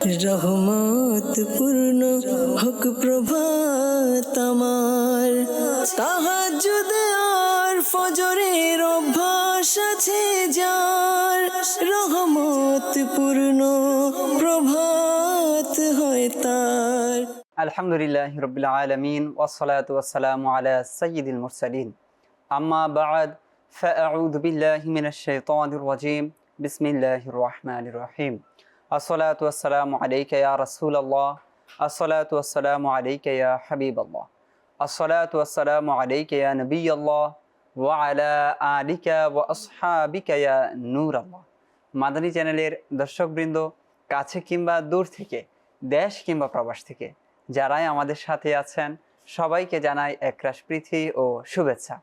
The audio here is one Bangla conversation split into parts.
রহমত পূর্ণ হোক প্রভাত আমার, তাহাজ্জুদে আর ফজরের অভ্যাস আছে যার, রহমত পূর্ণ প্রভাত হয় তার। আলহামদুলিল্লাহি রাব্বিল আলামিন ওয়াসসালাতু ওয়াসসালামু আলা সাইয়্যিদিল মুরসালিন, আম্মা বা'দ, ফাআউযু বিল্লাহি মিনাশ শাইতানির রাজীম, বিসমিল্লাহির রহমানির রহিম। আসসালাতু ওয়াসসালামু আলাইকা ইয়া রাসূলাল্লাহ, আসসালাতু ওয়াসসালামু আলাইকা ইয়া হাবিবাল্লাহ, আসসালাতু ওয়াসসালামু আলাইকা ইয়া নবিয়াল্লাহ ওয়া আলা আলিকা ওয়া আসহাবিকা ইয়া নূরাল্লাহ। মাদানী চ্যানেলের দর্শকবৃন্দ, কাছে কিংবা দূর থেকে, দেশ কিংবা প্রবাস থেকে যারাই আমাদের সাথে আছেন, সবাইকে জানাই একরাশ প্রীতি ও শুভেচ্ছা।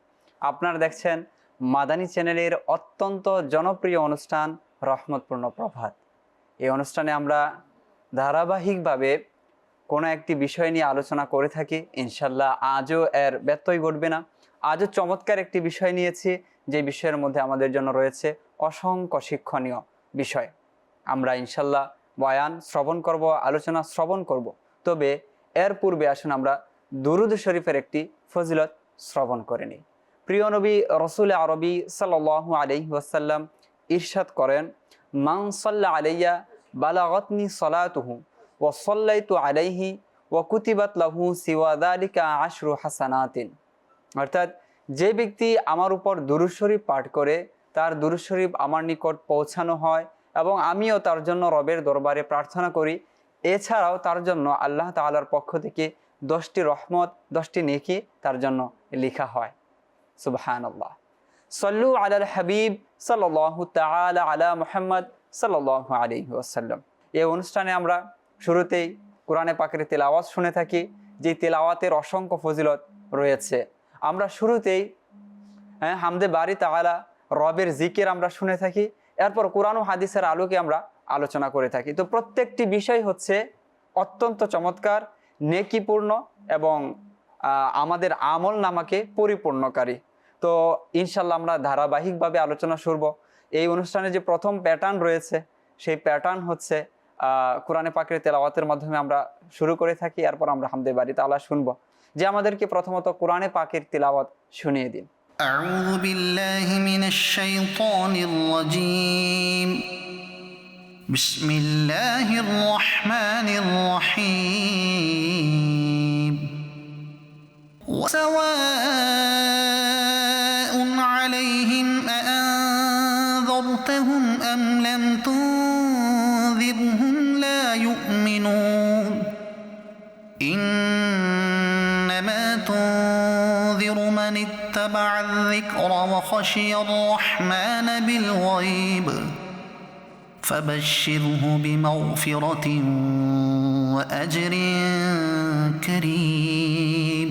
আপনারা দেখছেন মাদানী চ্যানেলের অত্যন্ত জনপ্রিয় অনুষ্ঠান রহমতপূর্ণ প্রভাত। এই অনুষ্ঠানে আমরা ধারাবাহিকভাবে কোনো একটি বিষয় নিয়ে আলোচনা করে থাকি। ইনশাল্লাহ আজও এর ব্যত্যয় ঘটবে না। আজও চমৎকার একটি বিষয় নিয়েছি, যে বিষয়ের মধ্যে আমাদের জন্য রয়েছে অসংখ্য শিক্ষণীয় বিষয়। আমরা ইনশাল্লাহ বয়ান শ্রবণ করব, আলোচনা শ্রবণ করব। তবে এর পূর্বে আসুন আমরা দুরূদ শরীফের একটি ফজিলত শ্রবণ করে নিই। প্রিয় নবী রসুল আরবি সাল্লাল্লাহু আলাইহি ওয়াসাল্লাম ইরশাদ করেন, মান সাল্লা আলাইয়া বালাগতনি সালাতুহু ওয়া সাল্লাইতু আলাইহি ওয়া কুতিবাত লাহু সিওয়া যালিকা আশরু হাসানাতিন। অর্থাৎ যে ব্যক্তি আমার উপর দুরূদ শরীফ পাঠ করে, তার দুরূদ শরীফ আমার নিকট পৌঁছানো হয় এবং আমিও তার জন্য রবের দরবারে প্রার্থনা করি। এছাড়াও তার জন্য আল্লাহ তাআলার পক্ষ থেকে 10টি রহমত, 10টি নেকি তার জন্য লেখা হয়। সুবহানাল্লাহ। সল্লু আলাল হাবিব সাল্লাল্লাহু তাআলা আলা মুহাম্মদ সাল্লাল্লাহু আলাইহি ওয়াসাল্লাম। এই অনুষ্ঠানে আমরা শুরুতেই কোরআনে পাকের তেলাওয়াত শুনে থাকি, যে তেলাওয়াতের অসংখ্য ফজিলত রয়েছে। আমরা শুরুতেই হামদে বারি তাআলা, রবের জিকির আমরা শুনে থাকি। এরপর কোরআন ও হাদিসের আলোকে আমরা আলোচনা করে থাকি। তো প্রত্যেকটি বিষয় হচ্ছে অত্যন্ত চমৎকার, নেকিপূর্ণ এবং আমাদের আমল নামাকে পরিপূর্ণকারী। তো ইনশাল্লাহ আমরা ধারাবাহিকভাবে আলোচনা শুরব। এই অনুষ্ঠানে যে প্রথম প্যাটার্ন রয়েছে, সেই প্যাটার্ন হচ্ছে কোরআনে পাকের তেলাওয়াতের মাধ্যমে আমরা শুরু করে থাকি। এরপর আমরা হামদে বারি তাআলা শুনবো, যে আমাদেরকে প্রথমত কোরআনে পাকের তেলাওয়াত শুনিয়ে দিন। أعوذ بالله من الشيطان الرجيم. بسم الله الرحمن الرحيم. وسواء عليهم أأنذرتهم أم لم تنذرهم لا يؤمنون. إنما تنذر من اتبع الذكر وخشي الرحمن بالغيب فبشره بمغفرة وأجر كريم.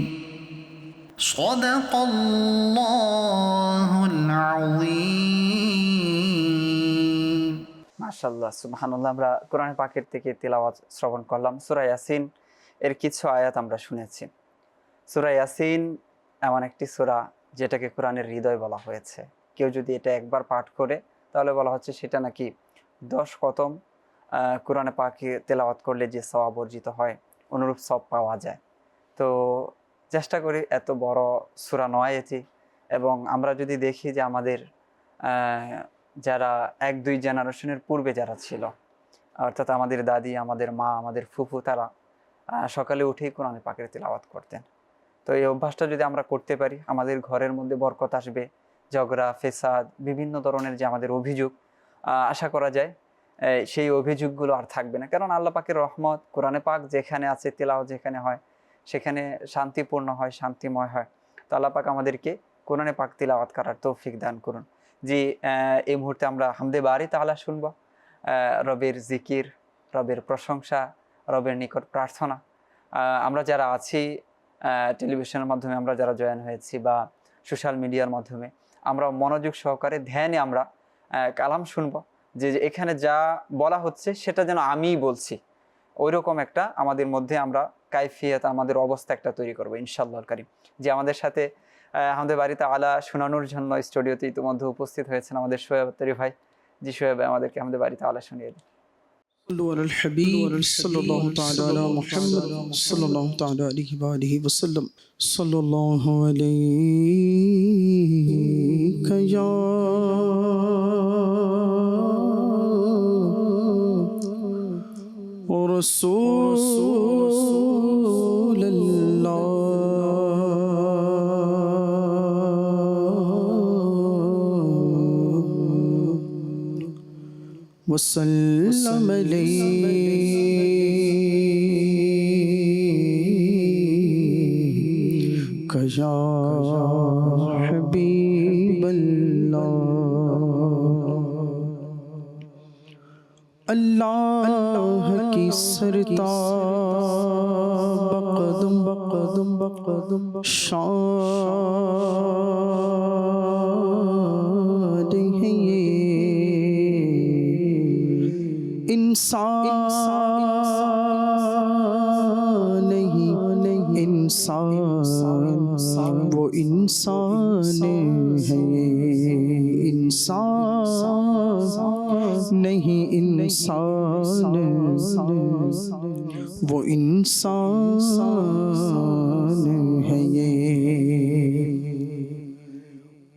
صدق الله العظيم. মাশাআল্লাহ, সুবহানাল্লাহ। আমরা কোরআন পাকের থেকে তেলাওয়াত শ্রবণ করলাম। সূরা ইয়াসিন এর কিছু আয়াত আমরা শুনেছি। সূরা ইয়াসিন এমন একটি সূরা যেটাকে কোরআনের হৃদয় বলা হয়েছে। কেউ যদি এটা একবার পাঠ করে, তাহলে বলা হচ্ছে সেটা নাকি 10 খতম কোরআনে পাকে তেলাওয়াত করলে যে সওয়াব অর্জিত হয়, অনুরূপ সওয়াব পাওয়া যায়। তো চেষ্টা করি, এত বড় সূরা নয় এটি। এবং আমরা যদি দেখি যে আমাদের যারা 1-2 জেনারেশনের পূর্বে যারা ছিল, অর্থাৎ আমাদের দাদি, আমাদের মা, আমাদের ফুফু, তারা সকালে উঠেই কোরআনে পাকের তেলাওয়াত করতেন। তো এই অভ্যাসটা যদি আমরা করতে পারি, আমাদের ঘরের মধ্যে বরকত আসবে। ঝগড়া, ফেসাদ, বিভিন্ন ধরনের যে আমাদের অভিযোগ, আশা করা যায় সেই অভিযোগগুলো আর থাকবে না। কারণ আল্লাহ পাকের রহমত, কোরআনে পাক যেখানে আছে, তেলাওয়াত যেখানে হয়, সেখানে শান্তিপূর্ণ হয়, শান্তিময় হয়। তো আল্লাহ পাক আমাদেরকে কোরআনে পাক তেলাওয়াত করার তৌফিক দান করুন। জি, এই মুহূর্তে আমরা হামদে বারি তাআলা শুনব। রবের জিকির, রবের প্রশংসা, রবের নিকট প্রার্থনা। আমরা যারা আছি টেলিভিশনের মাধ্যমে, আমরা যারা জয়েন হয়েছি, বা সোশ্যাল মিডিয়ার মাধ্যমে, আমরা মনোযোগ সহকারে ধ্যানে আমরা কালাম শুনব, যে এখানে যা বলা হচ্ছে সেটা যেন আমিই বলছি, ওইরকম একটা আমাদের মধ্যে আমরা কাইফিয়ত, আমাদের অবস্থা একটা তৈরি করবো ইনশাআল্লাহুল কারীম। যে আমাদের সাথে আমাদের বাড়িতে আলা শোনানোর জন্য স্টুডিওতে ইতিমধ্যে উপস্থিত হয়েছেন আমাদের শোয়েব আত্তারি ভাই। জি শোয়েব, আমাদেরকে আমাদের বাড়িতে আলা শুনিয়ে দিন। صلوا على الحبيب صلى الله تعالى على محمد صلى الله تعالى عليه وآله وسلم صلى الله عليك يا رسول الله وسلم عليك يا حبيب الله اللہ کی سرتاب بقدم شان ہے یہ انسان نہیں انسان وہ انسان ہے انسان نہیں انسان وہ انسان ہے یہ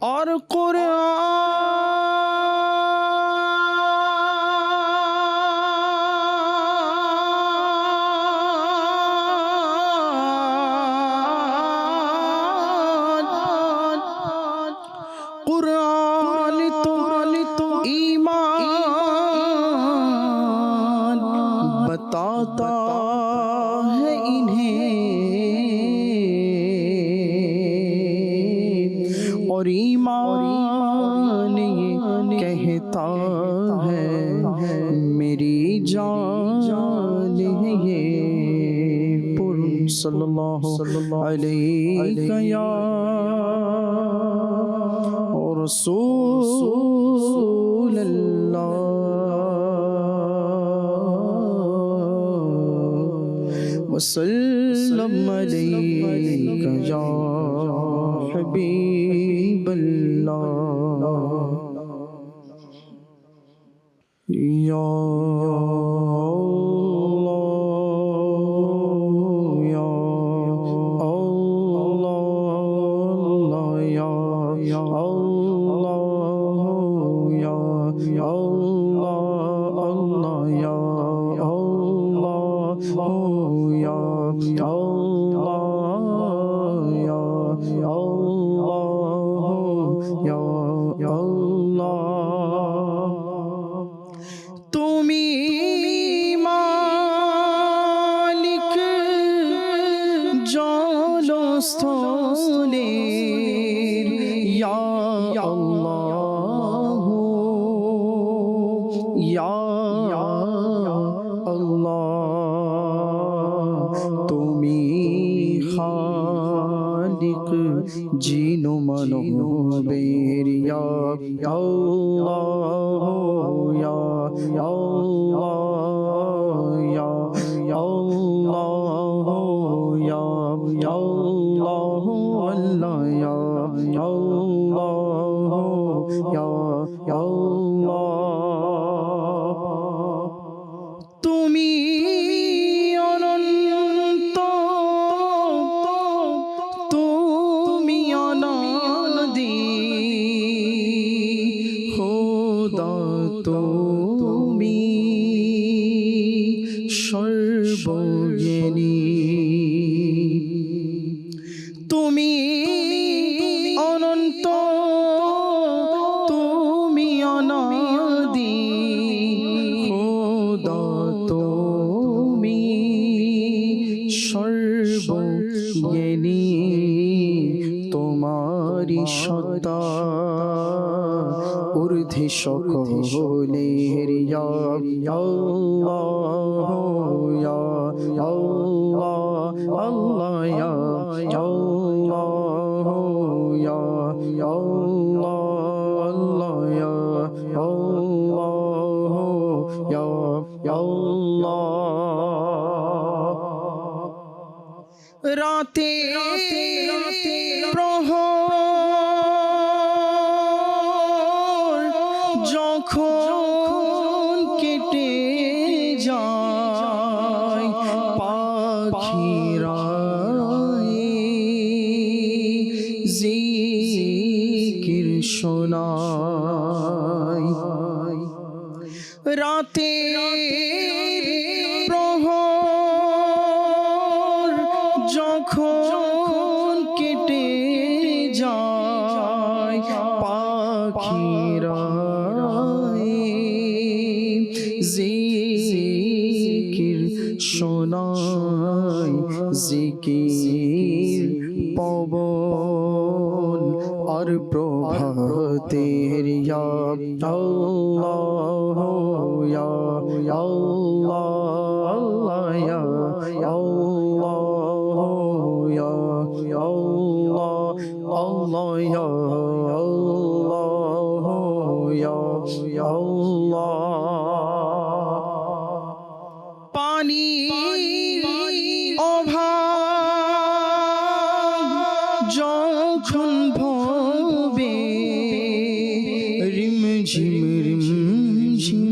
اور قرآن تو ایمان بتاتا ہے انہیں اور ایمان یہ کہتا ہے میری جان ہے یہ پر صلی اللہ علیہ یا رسول اللہ وسلم علیک یا حبیب اللہ یا تمہیں مالک جان و ستولیر یا اللہ یا اللہ تمہیں خالق جین و منوبیر یا اللہ یا اللہ یا اللہ یا اللہ اللہ یا اللہ یا اللہ তুমি অনন্ত তুমি অনাদি খোদা তুমি সর্বজ্ঞানী তুমি অনন্ত তুমি অনাদি খোদা তুমি সর্বজ্ঞানী তোমারি সত্তা ঊর্ধ্বে সকলের ইয়া আল্লাহ ইয়া আল্লাহ আল্লাহ ইয়া আল্লাহ ইয়া আল্লাহ আল্লাহ ইয়া আল্লাহ ইয়া আল্লাহ রাতে প্রহর যখন কেটে পাখিরাই জিকির শোনায় রাতে প্রহর যখন কেটে যায় পাখিরাই জিকির শোনায় জিকির পবন আর প্রভাতের ইয়া আল্লাহ ইয়া আল্লাহ ইয়া আল্লাহ ইয়া আল্লাহ আল্লাহ ইয়া আল্লাহ ইয়া আল্লাহ পানি অভাব যখন ভবে রিমঝিম রিমঝিম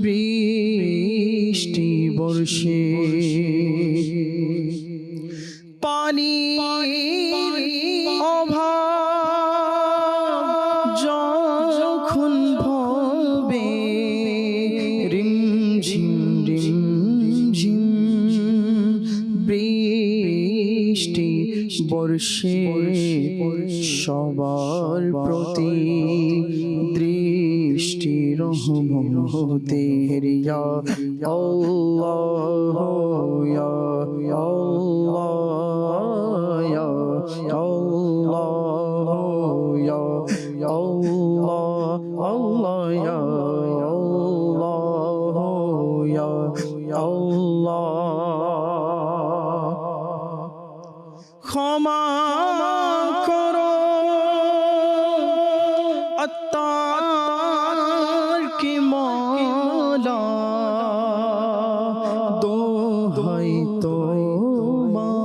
বৃষ্টি বর্ষে পানি অভাব যখন ভবে রিমঝিম রিমঝিম বৃষ্টি বর্ষে সবার প্রতি দৃষ্টি রহমতের ইয়া আল্লাহ ইয়া আল্লাহ ইয়া আল্লাহ ইয়া আল্লাহ আল্লাহ ইয়া আল্লাহ ইয়া আল্লাহ ক্ষমা করো আত্মার কি মওলা দোহাই তোমায়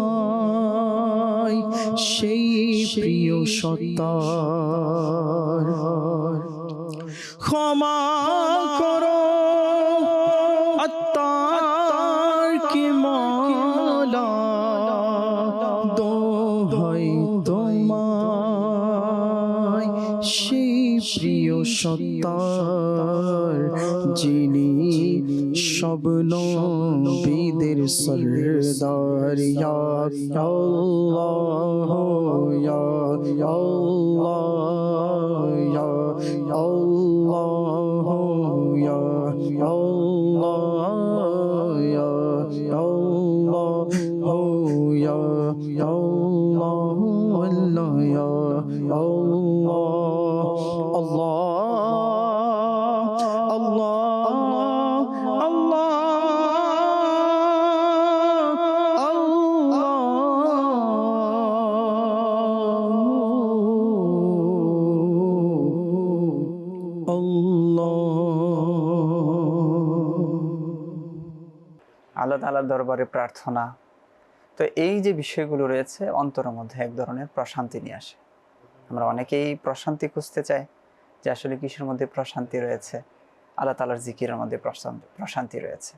সেই প্রিয় সত্তার ক্ষমা করো আত্মার কি মওলা দোহাই তোমায় সেই প্রিয় সত্তার যিনি সব নবীদের সরদার ইয়া আল্লাহ ইয়া আল্লাহ ইয়া আল্লাহ ইয়া আল্লাহ ইয়া আল্লাহ ইয়া আল্লাহ আল্লাহ ইয়া আল্লাহ আল্লাহ তাআলার দরবারে প্রার্থনা। তো এই যে বিষয়গুলো রয়েছে অন্তরের মধ্যে এক ধরনের প্রশান্তি নিয়ে আসে। আমরা অনেকেই প্রশান্তি খুঁজতে চাই যে আসলে কিসের মধ্যে প্রশান্তি রয়েছে। আল্লাহ তাআলার জিকিরের মধ্যে প্রশান্তি রয়েছে।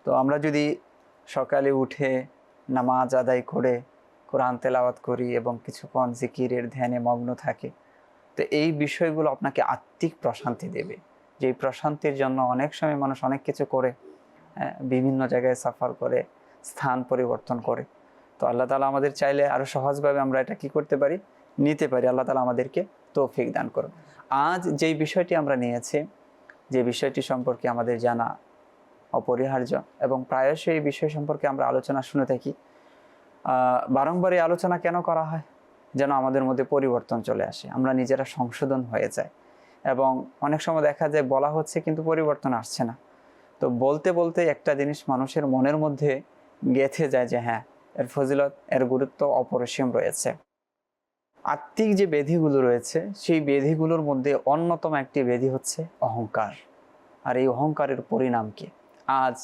তো আমরা যদি সকালে উঠে নামাজ আদায় করে কোরআন তেলাওয়াত করি এবং কিছুক্ষণ জিকিরের ধ্যানে মগ্ন থাকি, তো এই বিষয়গুলো আপনাকে আত্মিক প্রশান্তি দেবে। যেই প্রশান্তির জন্য অনেক সময় মানুষ অনেক কিছু করে, বিভিন্ন জায়গায় সফর করে, স্থান পরিবর্তন করে। তো আল্লাহ তাআলা আমাদের চাইলে আরও সহজভাবে আমরা এটা কি করতে পারি, নিতে পারি। আল্লাহ তাআলা আমাদেরকে তৌফিক দান করুন। আজ যেই বিষয়টি আমরা নিয়েছি, যে বিষয়টি সম্পর্কে আমাদের জানা অপরিহার্য এবং প্রায়শই এই বিষয় সম্পর্কে আমরা আলোচনা শুনে থাকি, বারংবার এই আলোচনা কেন করা হয়? যেন আমাদের মধ্যে পরিবর্তন চলে আসে, আমরা নিজেরা সংশোধন হয়ে যাই। এবং অনেক সময় দেখা যায় বলা হচ্ছে কিন্তু পরিবর্তন আসছে না। তো বলতে বলতে একটা জিনিস মানুষের মনের মধ্যে গেঁথে যায় যে হ্যাঁ, এর ফজিলত, এর গুরুত্ব অপরিসীম রয়েছে। আত্মিক যে ব্যাধিগুলো রয়েছে, সেই ব্যাধিগুলোর মধ্যে অন্যতম একটি ব্যাধি হচ্ছে অহংকার। আর এই অহংকারের পরিণাম কি? আজ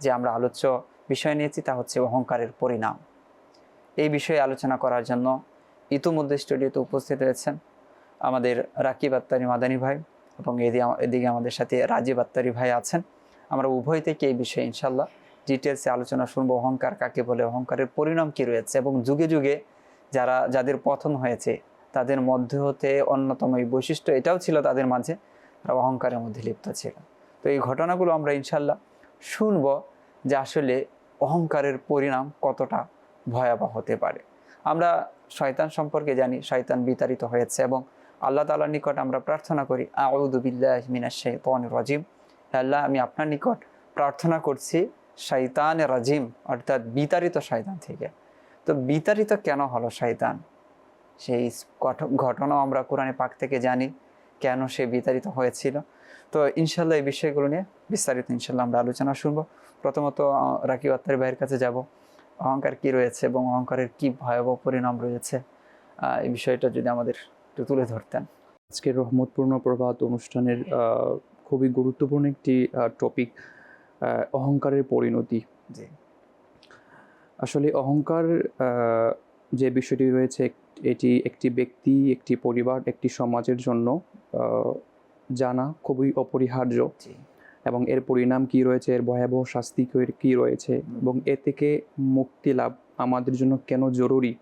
যে আমরা আলোচ্য বিষয় নিয়েছি তা হচ্ছে অহংকারের পরিণাম। এই বিষয়ে আলোচনা করার জন্য ইতিমধ্যে স্টুডিওতে উপস্থিত রয়েছেন আমাদের রাকিব আত্তারি মাদানী ভাই এবং এদিকে আমাদের সাথে রাজীব আত্তারি ভাই আছেন। আমরা উভয় থেকে এই বিষয়ে ইনশাল্লাহ ডিটেলসে আলোচনা শুনবো অহংকার কাকে বলে, অহংকারের পরিণাম কী রয়েছে, এবং যুগে যুগে যাদের পতন হয়েছে তাদের মধ্যে হতে অন্যতম এই বৈশিষ্ট্য এটাও ছিল তাদের মাঝে, তারা অহংকারের মধ্যে লিপ্ত ছিল। তো এই ঘটনাগুলো আমরা ইনশাল্লাহ শুনবো যে আসলে অহংকারের পরিণাম কতটা ভয়াবহ হতে পারে। আমরা শয়তান সম্পর্কে জানি, শয়তান বিতাড়িত হয়েছে এবং আল্লাহ তাআলার নিকট আমরা প্রার্থনা করি আউযু বিল্লাহি মিনাশ শাইতানির রাজিম, আল্লাহ আমি আপনার নিকট প্রার্থনা করছি শয়তানের রাজিম অর্থাৎ বিতাড়িত শয়তান থেকে। তো বিতাড়িত কেন হলো শয়তান, সেই ঘটনাও আমরা কোরআনে পাক থেকে জানি কেন সে বিতাড়িত হয়েছিল। তো ইনশাল্লাহ এই বিষয়গুলো নিয়ে বিস্তারিত ইনশাল্লাহ আমরা আলোচনা শুনবো। প্রথমত রাকিব আত্তারি ভাইয়ের কাছে যাব, অহংকার কি রয়েছে এবং অহংকারের কি ভয়াবহ পরিণাম রয়েছে, এই বিষয়টা যদি আমাদের একটু তুলে ধরতেন। আজকের রহমতপূর্ণ প্রভাত অনুষ্ঠানের খুবই গুরুত্বপূর্ণ একটি টপিক, অহংকারের পরিণতি। জি, আসলে অহংকার যে বিষয়টি রয়েছে এটি একটি ব্যক্তি, একটি পরিবার, একটি সমাজের জন্য জানা খুবই অপরিহার্য। জি, এবং এর পরিণাম কি রয়েছে, এর ভয়াবহ শাস্তি কি রয়েছে, এবং এ থেকে মুক্তি লাভ আমাদের জন্য কেন জরুরি,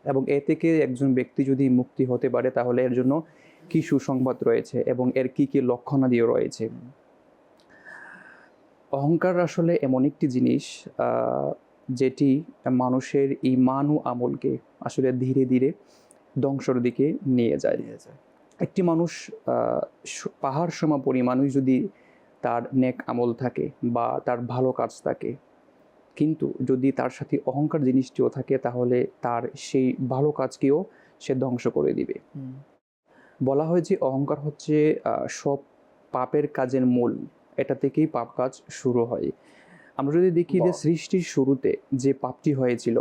এবং এ থেকে একজন ব্যক্তি যদি মুক্তি হতে পারে তাহলে এর জন্য কি সুসংবাদ রয়েছে এবং এর কি কি লক্ষণাদিও রয়েছে। অহংকার আসলে এমন একটি জিনিস যেটি মানুষের ঈমান ও আমলকে আসলে ধীরে ধীরে ধ্বংসের দিকে নিয়ে যায়। একটি মানুষ পাহাড় সম পরিমাণই যদি তার নেক আমল থাকে বা তার ভালো কাজ থাকে, কিন্তু যদি তার সাথে অহংকার জিনিসটিও থাকে তাহলে তার সেই ভালো কাজকেও সে ধ্বংস করে দিবে। বলা হয় যে অহংকার হচ্ছে সব পাপের কাজের মূল, এটা থেকেই পাপ কাজ শুরু হয়। আমরা যদি দেখি যে সৃষ্টির শুরুতে যে পাপটি হয়েছিল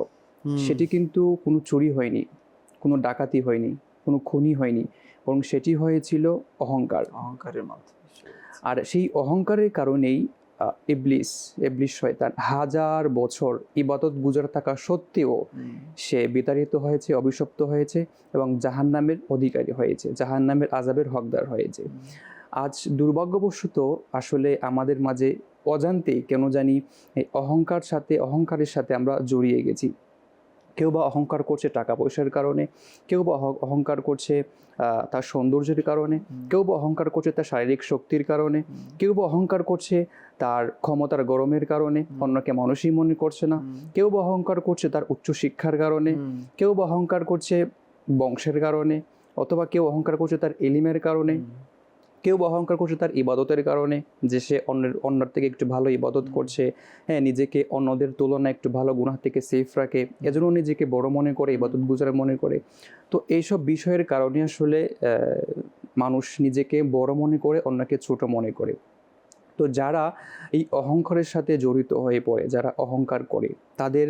সেটি কিন্তু কোনো চুরি হয়নি, কোনো ডাকাতি হয়নি, কোনো খুনি হয়নি, বরং সেটি হয়েছিল অহংকারের মাধ্যমে। আর সেই অহংকারের কারণেই ইবলিস শয়তান হাজার বছর ইবাদত গুজার থাকা সত্ত্বেও সে বিতাড়িত হয়েছে, অভিশপ্ত হয়েছে এবং জাহান্নামের অধিকারী হয়েছে, জাহান্নামের আযাবের হকদার হয়েছে। আজ দুর্ভাগ্যবশত আসলে আমাদের মাঝে অজান্তেই কেন জানি এই অহংকারের সাথে আমরা জড়িয়ে গেছি। কেউ বা অহংকার করছে টাকা পয়সার কারণে, কেউ বা অহংকার করছে তার সৌন্দর্যের কারণে, কেউ বা অহংকার করছে তার শারীরিক শক্তির কারণে, কেউ বা অহংকার করছে তার ক্ষমতার গরমের কারণে, অন্যকে মানুষই মনে করছে না, কেউ বা অহংকার করছে তার উচ্চশিক্ষার কারণে, কেউ বা অহংকার করছে বংশের কারণে, অথবা কেউ অহংকার করছে তার ইলমের কারণে, কেউ বা অহংকার করছে তার ইবাদতের কারণে, যে সে অন্যের থেকে একটু ভালো ইবাদত করছে, হ্যাঁ, নিজেকে অন্যদের তুলনায় একটু ভালো গুনাহ থেকে সেফ রাখে, এজন্য নিজেকে বড় মনে করে, ইবাদত গুজার মনে করে। তো এইসব বিষয়ের কারণে আসলে মানুষ নিজেকে বড় মনে করে, অন্যকে ছোট মনে করে। তো যারা এই অহংকারের সাথে জড়িত হয়ে পড়ে, যারা অহংকার করে, তাদের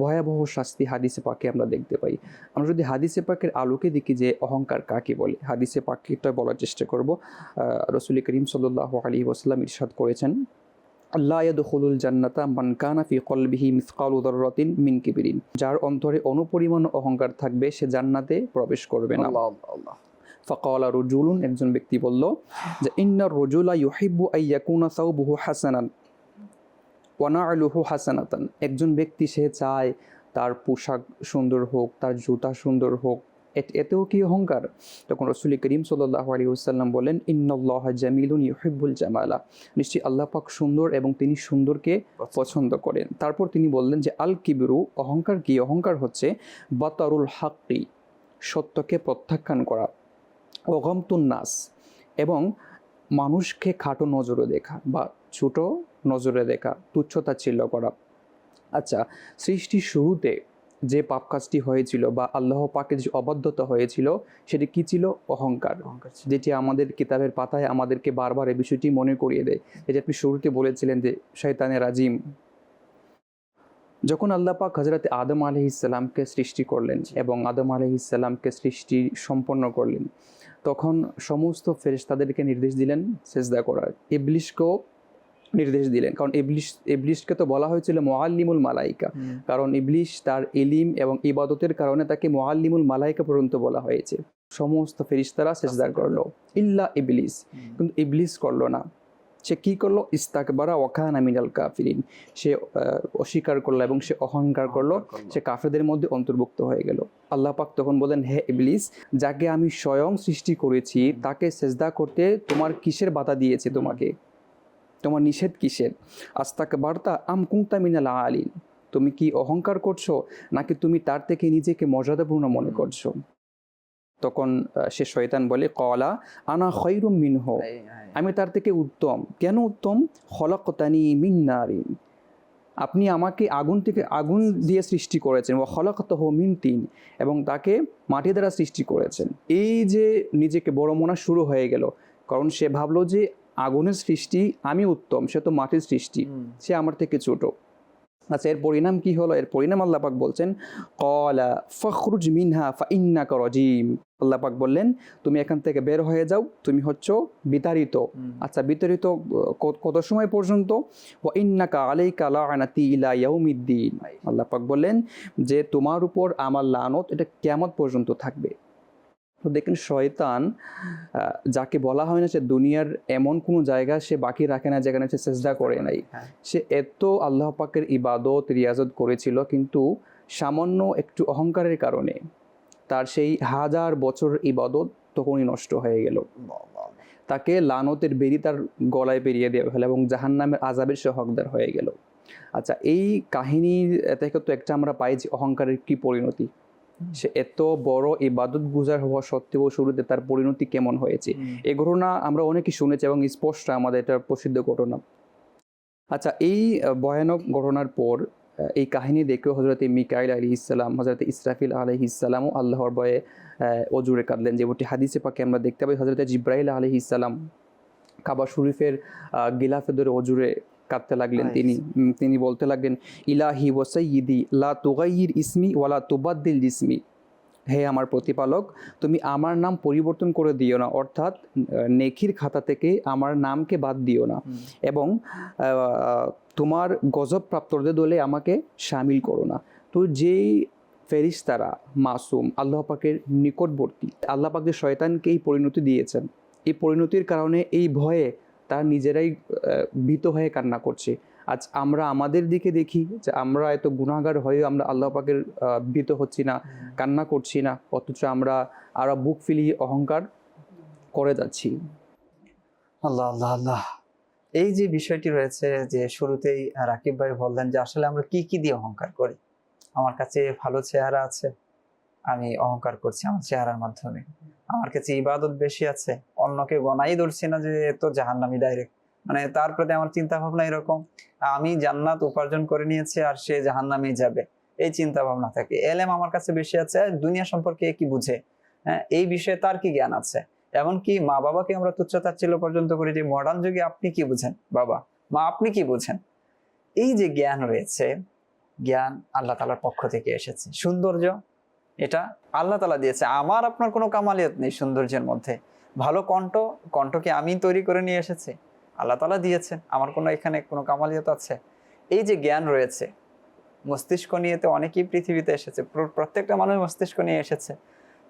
ভয়াবহ শাস্তি হাদিসে পাকে আমরা দেখতে পাই। আমরা যদি হাদিসে পাকের আলোকে দেখি যে অহংকার কাকে বলে, হাদিসে পাকটা বলার চেষ্টা করব। রাসূল করিম সাল্লাল্লাহু আলাইহি ওয়াসাল্লাম ইরশাদ করেছেন, লা ইয়াদখুলুল জান্নাতা মান কানা ফি কলবিহি মিসকালু যাররাতিন মিন কিবরিন, যার অন্তরে অনুপরিমাণ অহংকার থাকবে সে জান্নাতে প্রবেশ করবে না। আল্লাহ। ফাকালা রজুলুন, একজন ব্যক্তি বলল যে ইন্নার রজুলা ইউহিব্বু আইয়াকুনা সাওবুহু হাসানান ওয়া না'লুহু হাসানাতান, একজন ব্যক্তি সে চায় তার পোশাক সুন্দর হোক, তার জুতা সুন্দর হোক, এতেও কি অহংকার? তখন রাসূল করিম সাল্লাল্লাহু আলাইহি ওয়াসাল্লাম বলেন, ইন্নাল্লাহা জামিলুন ইউহিব্বুল জামালা, নিশ্চয়ই আল্লাহ পাক সুন্দর এবং তিনি সুন্দরকে পছন্দ করেন। তারপর তিনি বললেন যে আল কিবরু, অহংকার কি? অহংকার হচ্ছে বাতারুল হাক্কি, সত্যকে প্রত্যাখ্যান করা, অগমতুন নাস, এবং মানুষকে খাটো নজরে দেখা বা ছোট নজরে দেখা, তুচ্ছতাচ্ছিল্য করা। আচ্ছা, সৃষ্টির শুরুতে যে পাপ কাজটি হয়েছিল বা আল্লাহ পাকের যে অবাধ্যতা হয়েছিল সেটি কি ছিল? অহংকার, যেটি আমাদের কিতাবের পাতায় আমাদেরকে বারবার এই বিষয়টি মনে করিয়ে দেয়। এই যে আপনি শুরুতে বলেছিলেন যে শয়তানের রাজিম, যখন আল্লাহ পাক হযরত আদম আলাইহিস সালামকে সৃষ্টি করলেন এবং আদম আলাইহিস সালামকে সৃষ্টি সম্পন্ন করলেন, তখন সমস্ত ফেরেশতাদেরকে নির্দেশ দিলেন সিজদা করার, ইবলিসকেও নির্দেশ দিলেন, কারণ ইবলিসকে তো বলা হয়েছিল মুআল্লিমুল মালাইকা, কারণ ইবলিস তার ইলম এবং ইবাদতের কারণে তাকে মুআল্লিমুল মালাইকা পর্যন্ত বলা হয়েছে। সমস্ত ফেরেশতারা সিজদা করলো ইল্লা ইবলিস, কিন্তু ইবলিস করলো না। সে কি করলো? ইস্তাকবারা ওয়া কানা মিনাল কাফিরিন, সে অস্বীকার করলো এবং সে অহংকার করলো, সে কাফেরদের মধ্যে অন্তর্ভুক্ত হয়ে গেল। আল্লাহ পাক তখন বলেন, হে ইবলিস, যাকে আমি স্বয়ং সৃষ্টি করেছি তাকে সেজদা করতে তোমার কিসের বাধা দিয়েছে? তোমাকে, তোমার নিষেধ কিসের? আস্তাকবারতা আম কুনতা মিনাল আলিন, তুমি কি অহংকার করছো নাকি তুমি তার থেকে নিজেকে মর্যাদাপূর্ণ মনে করছো? তখন সে শয়তান বলে, কলা আনা খায়রুম মিনহু, আমি তার থেকে উত্তম। কেন উত্তম? খলাকতানি মিন নারিন, আপনি আমাকে আগুন দিয়ে সৃষ্টি করেছেন, ওয়া খলাকতাহু মিন তিন, এবং তাকে মাটি দ্বারা সৃষ্টি করেছেন। এই যে নিজেকে বড় মনা শুরু হয়ে গেল, কারণ সে ভাবলো যে আগুনের সৃষ্টি আমি উত্তম, সে তো মাটির সৃষ্টি, সে আমার থেকে ছোট। আচ্ছা, এর পরিণাম কি হলো? এর পরিণাম আল্লাহ পাক বলছেন, ক্বালা ফাখরুজ মিনহা ফাইন্নাকা রাজিম, আল্লাহ পাক বললেন তুমি এখান থেকে বের হয়ে যাও, তুমি হচ্ছো বিতাড়িত। আচ্ছা, বিতাড়িত কত সময় পর্যন্ত? ওয়া ইন্নাকা আলাইকা লাআনাতি ইলা ইয়াউমিদ্দিন, আল্লাহ পাক বললেন যে তোমার উপর আমার লানত এটা কিয়ামত পর্যন্ত থাকবে। তো দেখেন, শয়তান যাকে বলা হয় না সে দুনিয়ার এমন কোনো জায়গা সে বাকি রাখে না যেখানে সে সেজদা করে নাই। সে এত আল্লাহ পাকের ইবাদত রিয়াজত করেছিল, কিন্তু সামান্য একটু অহংকারের কারণে তার সেই 1000 বছর ইবাদত তখনই নষ্ট হয়ে গেল। তাকে লানতের বেরি তার গলায় পেরিয়ে দেওয়া হলো এবং জাহান্নামের আযাবের সে হকদার হয়ে গেল। আচ্ছা, এই কাহিনীর থেকে তো একটা আমরা পাই যে অহংকারের কি পরিণতি। সে এত বড় ইবাদত গুজার হওয়া সত্ত্বেও শুরুতে তার পরিণতি কেমন হয়েছে, এই ঘটনা আমরা অনেকেই শুনেছি এবং স্পষ্ট আমাদের এটা প্রসিদ্ধ ঘটনা। আচ্ছা, এই ভয়ানক ঘটনার পর এই কাহিনী দেখেও হযরত মিকাইল আলাইহিস সালাম, হযরত ইসরাফিল আলাইহিস সালামও আল্লাহর ভয়ে অজুরে কাঁদলেন। যেমনটি হাদিসে পাকে আমরা দেখতে পাই, হযরত জিব্রাইল আলাইহিস সালাম কাবা শরীফের গিলাফে ধরে অজুরে কাঁদতে লাগলেন। তিনি বলতে লাগলেন, ইলাহি ওয়া সাইয়্যিদি লা তুগাইয়ির ইসমি ওয়ালা তুবাদ্দিল ইসমি, হে আমার প্রতিপালক, তুমি আমার নাম পরিবর্তন করে দিও না, অর্থাৎ নেকির খাতা থেকে আমার নামকে বাদ দিও না, এবং তোমার গজব প্রাপ্তদের দলে আমাকে শামিল করো না। তো যেই ফেরেশতারা মাসুম, আল্লাহ পাকের নিকটবর্তী, আল্লাহ পাক যে শয়তানকে এই পরিণতি দিয়েছেন, এই পরিণতির কারণে এই ভয়ে তারা নিজেরাই ভীত হয়ে কান্না করছে। আজ আমরা আমাদের দিকে দেখি যে আমরা এত গুনাহগার হয়েও আমরা আল্লাহ পাকের ভীত হচ্ছি না, কান্না করছি না, অথচ আমরা আরো বুক ফিলিয়ে অহংকার করে যাচ্ছি। আল্লাহ আল্লাহ আল্লাহ। এই যে বিষয়টি রয়েছে, যে শুরুতেই রাকিব ভাই বললেন যে আসলে আমরা কি কি দিয়ে অহংকার করি। আমার কাছে ভালো চেহারা আছে, আমি অহংকার করছি আমার চেহারার মাধ্যমে। আমার কাছে ইবাদত বেশি আছে, অন্যকে গনাই ধরছি না যে তো জাহান্নামী ডাইরেক্ট, মানে তার প্রতি আমার চিন্তা ভাবনা এরকম, আমি জান্নাত উপার্জন করে নিয়েছি আর সে জাহান্নামে যাবে, এই চিন্তা ভাবনা থাকে। এলেম আমার কাছে বেশি আছে, দুনিয়া সম্পর্কে কি বুঝে, হ্যাঁ, এই বিষয়ে তার কি জ্ঞান আছে। এমনকি মা বাবাকে আমরা তুচ্ছতাচ্ছিল্য পর্যন্ত করি যে মডার্ন যুগে আপনি কি বুঝেন বাবা, মা আপনি কি বুঝেন। এই যে জ্ঞান রয়েছে, জ্ঞান আল্লাহ তাআলার পক্ষ থেকে এসেছে। সৌন্দর্য এটা আল্লাহ তাআলা দিয়েছে, আমার আপনার কোনো কামালিয়ত নেই সৌন্দর্যের মধ্যে। ভালো কণ্ঠকে আমি তৈরি করে নিয়ে এসেছি, আল্লাহ তাআলা দিয়েছেন, আমার কোনো এখানে কোনো কামালিয়ত আছে। এই যে জ্ঞান রয়েছে, মস্তিষ্ক নিয়ে তো অনেকেই পৃথিবীতে এসেছে, প্রত্যেকটা মানুষ মস্তিষ্ক নিয়ে এসেছে।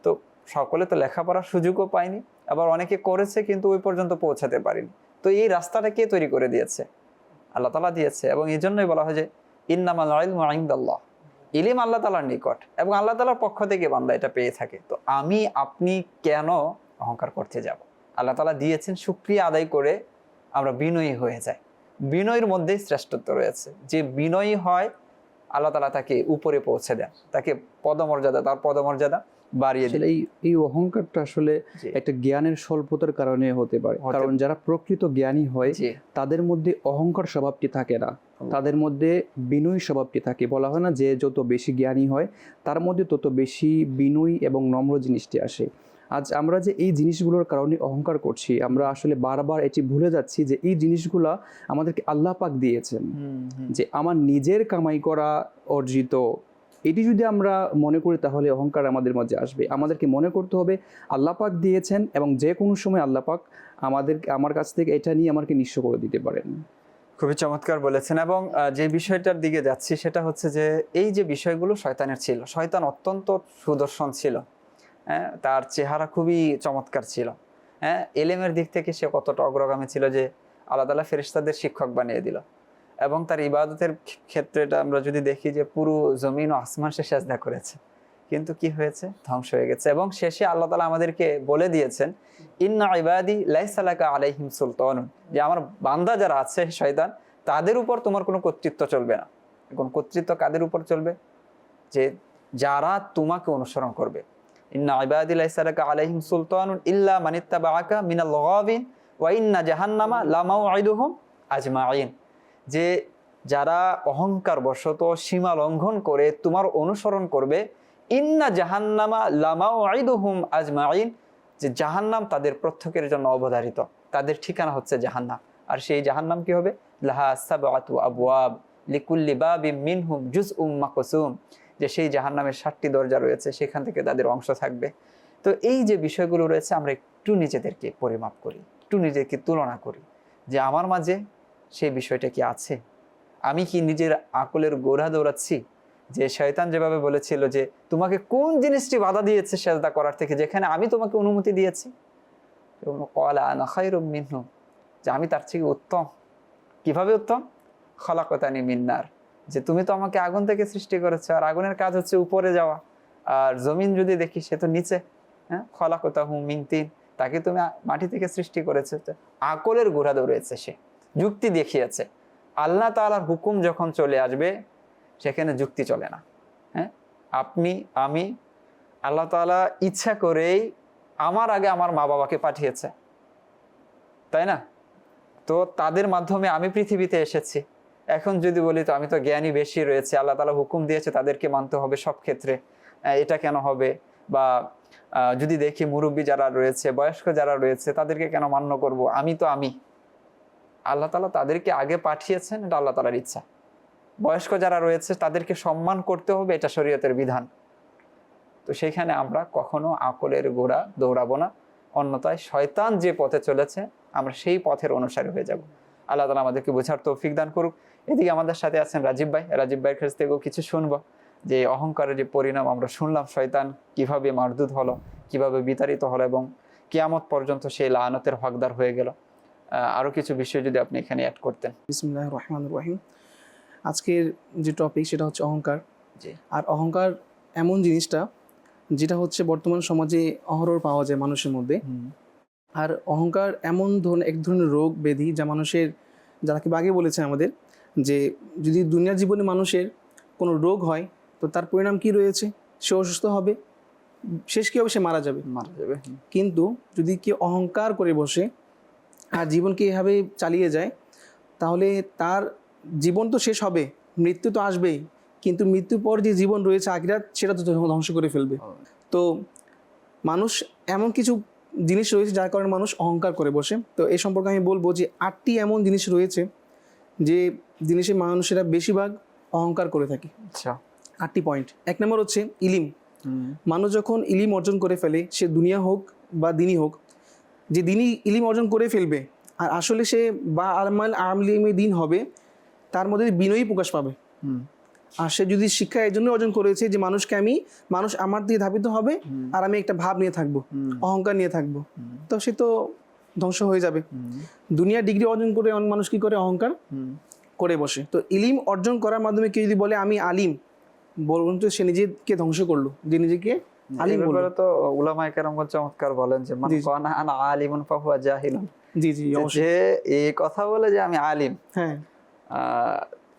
তো সকলে তো লেখাপড়ার সুযোগও পায়নি, আবার অনেকে করেছে কিন্তু ওই পর্যন্ত পৌঁছাতে পারেনি। তো এই রাস্তাটা কে তৈরি করে দিয়েছে? আল্লাহ তাআলা দিয়েছে। এবং এই জন্যই বলা হয় যে ইন্নামাল ইলমু ইনদাল্লাহ, ইলম আল্লাহ তাআলার নিকট এবং আল্লাহ তাআলার পক্ষ থেকে বান্দা এটা পেয়ে থাকে। তো আমি আপনি কেন অহংকার করতে যাব? আল্লাহ তাআলা দিয়েছেন, শুকরিয়া আদায় করে আমরা বিনয়ী হয়ে যাই। বিনয়ের মধ্যেই শ্রেষ্ঠত্ব রয়েছে। যে বিনয়ী হয় আল্লাহ তাআলা তাকে উপরে পৌঁছে দেন, তাকে তার পদমর্যাদা বাড়িয়ে দেন। এই অহংকারটা আসলে একটা জ্ঞানের স্বল্পতার কারণে হতে পারে। কারণ যারা প্রকৃত জ্ঞানী হয় তাদের মধ্যে অহংকার স্বভাবটি থাকে না, তাদের মধ্যে বিনয়ী স্বভাবটি থাকে। বলা হয় না যে যত বেশি জ্ঞানী হয় তার মধ্যে তত বেশি বিনয়ী এবং নম্র জিনিসটি আসে। আজ আমরা যে এই জিনিসগুলোর কারণে অহংকার করছি, আমরা আসলে বারবার এটি ভুলে যাচ্ছি যে এই জিনিসগুলা আমাদেরকে আল্লাহ পাক দিয়েছেন। যে আমার নিজের কামাই করা অর্জিত, এটি যদি আমরা মনে করি তাহলে অহংকার আমাদের মধ্যে আসবে। আমাদেরকে মনে করতে হবে আল্লাহ পাক দিয়েছেন এবং যে কোনো সময় আল্লাহ পাক আমার কাছ থেকে এটা নিয়ে আমাকে নিঃস্ব করে দিতে পারেন। খুবই চমৎকার বলেছেন। এবং যে বিষয়টার দিকে যাচ্ছি সেটা হচ্ছে যে এই যে বিষয়গুলো শয়তানের ছিল, শয়তান অত্যন্ত সুদর্শন ছিল, হ্যাঁ, তার চেহারা খুবই চমৎকার ছিল, হ্যাঁ, এলেমের দিক থেকে সে কতটা অগ্রগামী ছিল যে আল্লাহ তাআলা ফেরেশতাদের শিক্ষক বানিয়ে দিল। এবং তার ইবাদতের ক্ষেত্রে এটা আমরা যদি দেখি যে পুরো জমিন ও আসমান সে সেজদা করেছে, কিন্তু কি হয়েছে? ধ্বংস হয়ে গেছে। এবং শেষে আল্লাহ তাআলা আমাদেরকে বলে দিয়েছেন, ইন্না ইবাদি লাইসা লাকা আলাইহিম সুলতানুন, যে আমার বান্দা যারা আছে শয়তান, তাদের উপর তোমার কোনো কর্তৃত্ব চলবে না। এখন কর্তৃত্ব কাদের উপর চলবে? যে যারা তোমাকে অনুসরণ করবে। ইন্না ইবাদি লাইসা লাকা আলাইহিম সুলতানুন ইল্লা মানিত্তাবাআকা মিনাল গাবিন ওয়া ইন্না জাহান্নামা লামাউইদুহুম আজমাইন, যে যারা অহংকার বশত সীমা লঙ্ঘন করে তোমার অনুসরণ করবে, ইন্না জাহান্নামা লামাউইদুহুম আজমাইন, যে জাহান্নাম তাদের প্রত্যেকের জন্য অবধারিত, তাদের ঠিকানা হচ্ছে জাহান্নাম। আর সেই জাহান্নাম কি হবে? লাহা সাবআতু আবওয়াব লিকুল্লি বাবিম মিনহুম জুজউম মাকসুম, যে সেই জাহান্নামের 7টি দরজা রয়েছে, সেখান থেকে তাদের অংশ থাকবে। তো এই যে বিষয়গুলো রয়েছে, আমরা একটু নিজেদেরকে পরিমাপ করি, একটু নিজেকে তুলনা করি যে আমার মাঝে সেই বিষয়টা কি আছে। আমি কি নিজের আকলের গোড়া দৌড়াচ্ছি? যে শয়তান যেভাবে বলেছিল যে তোমাকে কোন জিনিসটি বাধা দিয়েছে সেজদা করার থেকে, যেখানে আমি তোমাকে অনুমতি দিয়েছি। ক্বালা আনা খায়রুম মিনহু, যে আমি তার থেকে উত্তম। কিভাবে উত্তম? খলাকতানি মিন নার, যে তুমি তো আমাকে আগুন থেকে সৃষ্টি করেছো, আর আগুনের কাজ হচ্ছে উপরে যাওয়া, আর জমিন যদি দেখি সে তো নিচে। হ্যাঁ, খলাকতাহু মিন তিন, তাকে তুমি মাটি থেকে সৃষ্টি করেছো। আকলের গোড়া দৌড়েছে, সে যুক্তি দেখিয়েছে। আল্লাহ তাআলার হুকুম যখন চলে আসবে, সেখানে যুক্তি চলে না। হ্যাঁ, আপনি আমি, আল্লাহ তাআলা ইচ্ছা করেই আমার আগে আমার মা বাবাকে পাঠিয়েছে, তাই না? তো তাদের মাধ্যমে আমি পৃথিবীতে এসেছি। এখন যদি বলি তো আমি তো জ্ঞানী বেশি রয়েছে, আল্লাহ তাআলা হুকুম দিয়েছে তাদেরকে মানতে হবে সব ক্ষেত্রে, এটা কেন হবে? বা যদি দেখি মুরব্বী যারা রয়েছে, বয়স্ক যারা রয়েছে, তাদেরকে কেন মান্য করব? আমি তো আমি। আল্লাহ তাআলা তাদেরকে আগে পাঠিয়েছেন, এটা আল্লাহ তাআলার ইচ্ছা। বয়স্ক যারা রয়েছে তাদেরকে সম্মান করতে হবে, এটা শরীয়তের বিধান। তো সেইখানে আমরা কখনো আকলের গোড়া দৌড়াবো না, অন্যথায় শয়তান যে পথে চলেছে আমরা সেই পথের অনুসারী হয়ে যাব। আল্লাহ তাআলা আমাদেরকে বোঝার তৌফিক দান করুক। এদিকে আমাদের সাথে আছেন রাজীব ভাই। রাজীব ভাইয়ের কাছ থেকেও কিছু শুনবো, যে অহংকারের যে পরিণাম আমরা শুনলাম, শয়তান কিভাবে মারদুদ হলো, কিভাবে বিতাড়িত হলো, এবং কিয়ামত পর্যন্ত সেই লাআনতের হকদার হয়ে গেল। আরো কিছু বিষয় যদি আপনি এখানে অ্যাড করতেন। বিসমিল্লাহির রহমানির রহিম। আজকের যে টপিক সেটা হচ্ছে অহংকার। জি। আর অহংকার এমন জিনিসটা যেটা হচ্ছে বর্তমান সমাজে অহরহ পাওয়া যায় মানুষের মধ্যে। আর অহংকার এমন এক ধরনের রোগ ব্যাধি যা মানুষের, যারা কি আগে বলেছেন আমাদের, যে যদি দুনিয়ার জীবনে মানুষের কোনো রোগ হয় তো তার পরিণাম কি রয়েছে? সে অসুস্থ হবে, শেষ কী হবে? সে মারা যাবে। কিন্তু যদি কেউ অহংকার করে বসে আর জীবনকে এভাবে চালিয়ে যায়, তাহলে তার জীবন তো শেষ হবে, মৃত্যু তো আসবেই, কিন্তু মৃত্যুর পর যে জীবন রয়েছে আখিরাত, সেটা তো ধ্বংস করে ফেলবে। তো মানুষ এমন কিছু জিনিস রয়েছে যার কারণে মানুষ অহংকার করে বসে। তো এই সম্পর্কে আমি বলবো যে 8টি এমন জিনিস রয়েছে যে জিনিসে মানুষেরা বেশিরভাগ অহংকার করে থাকে। আচ্ছা, 8টি পয়েন্ট। 1 নম্বর হচ্ছে ইলিম। মানুষ যখন ইলিম অর্জন করে ফেলে, সে দুনিয়া হোক বা দিনই হোক, যে দিনই ইলিম অর্জন করে ফেলবে আর আসলে সে বা আলিমে দিন হবে, তার মধ্যে বিনয়ী প্রকাশ পাবে। আর সে যদি শিক্ষা এই জন্য অর্জন করেছে যে মানুষ আমার দিয়ে ধাবিত হবে আর আমি একটা ভাব নিয়ে থাকবো, অহংকার নিয়ে থাকবো, তো সে তো ধ্বংস হয়ে যাবে। দুনিয়া ডিগ্রি অর্জন করে অনেক মানুষ কি করে? অহংকার করে বসে। তো ইলিম অর্জন করার মাধ্যমে কেউ যদি বলে আমি আলিম, বলুন তো সে নিজেকে ধ্বংস করলো, যে নিজেকে আলিম বলল। তো উলামায়ে কেরাম চমৎকার বলেন যে মান কানা আনা আলিমুন ফাহুয়া জাহিলুন। জি জি, যে এই কথা বলে যে আমি আলিম, হ্যাঁ,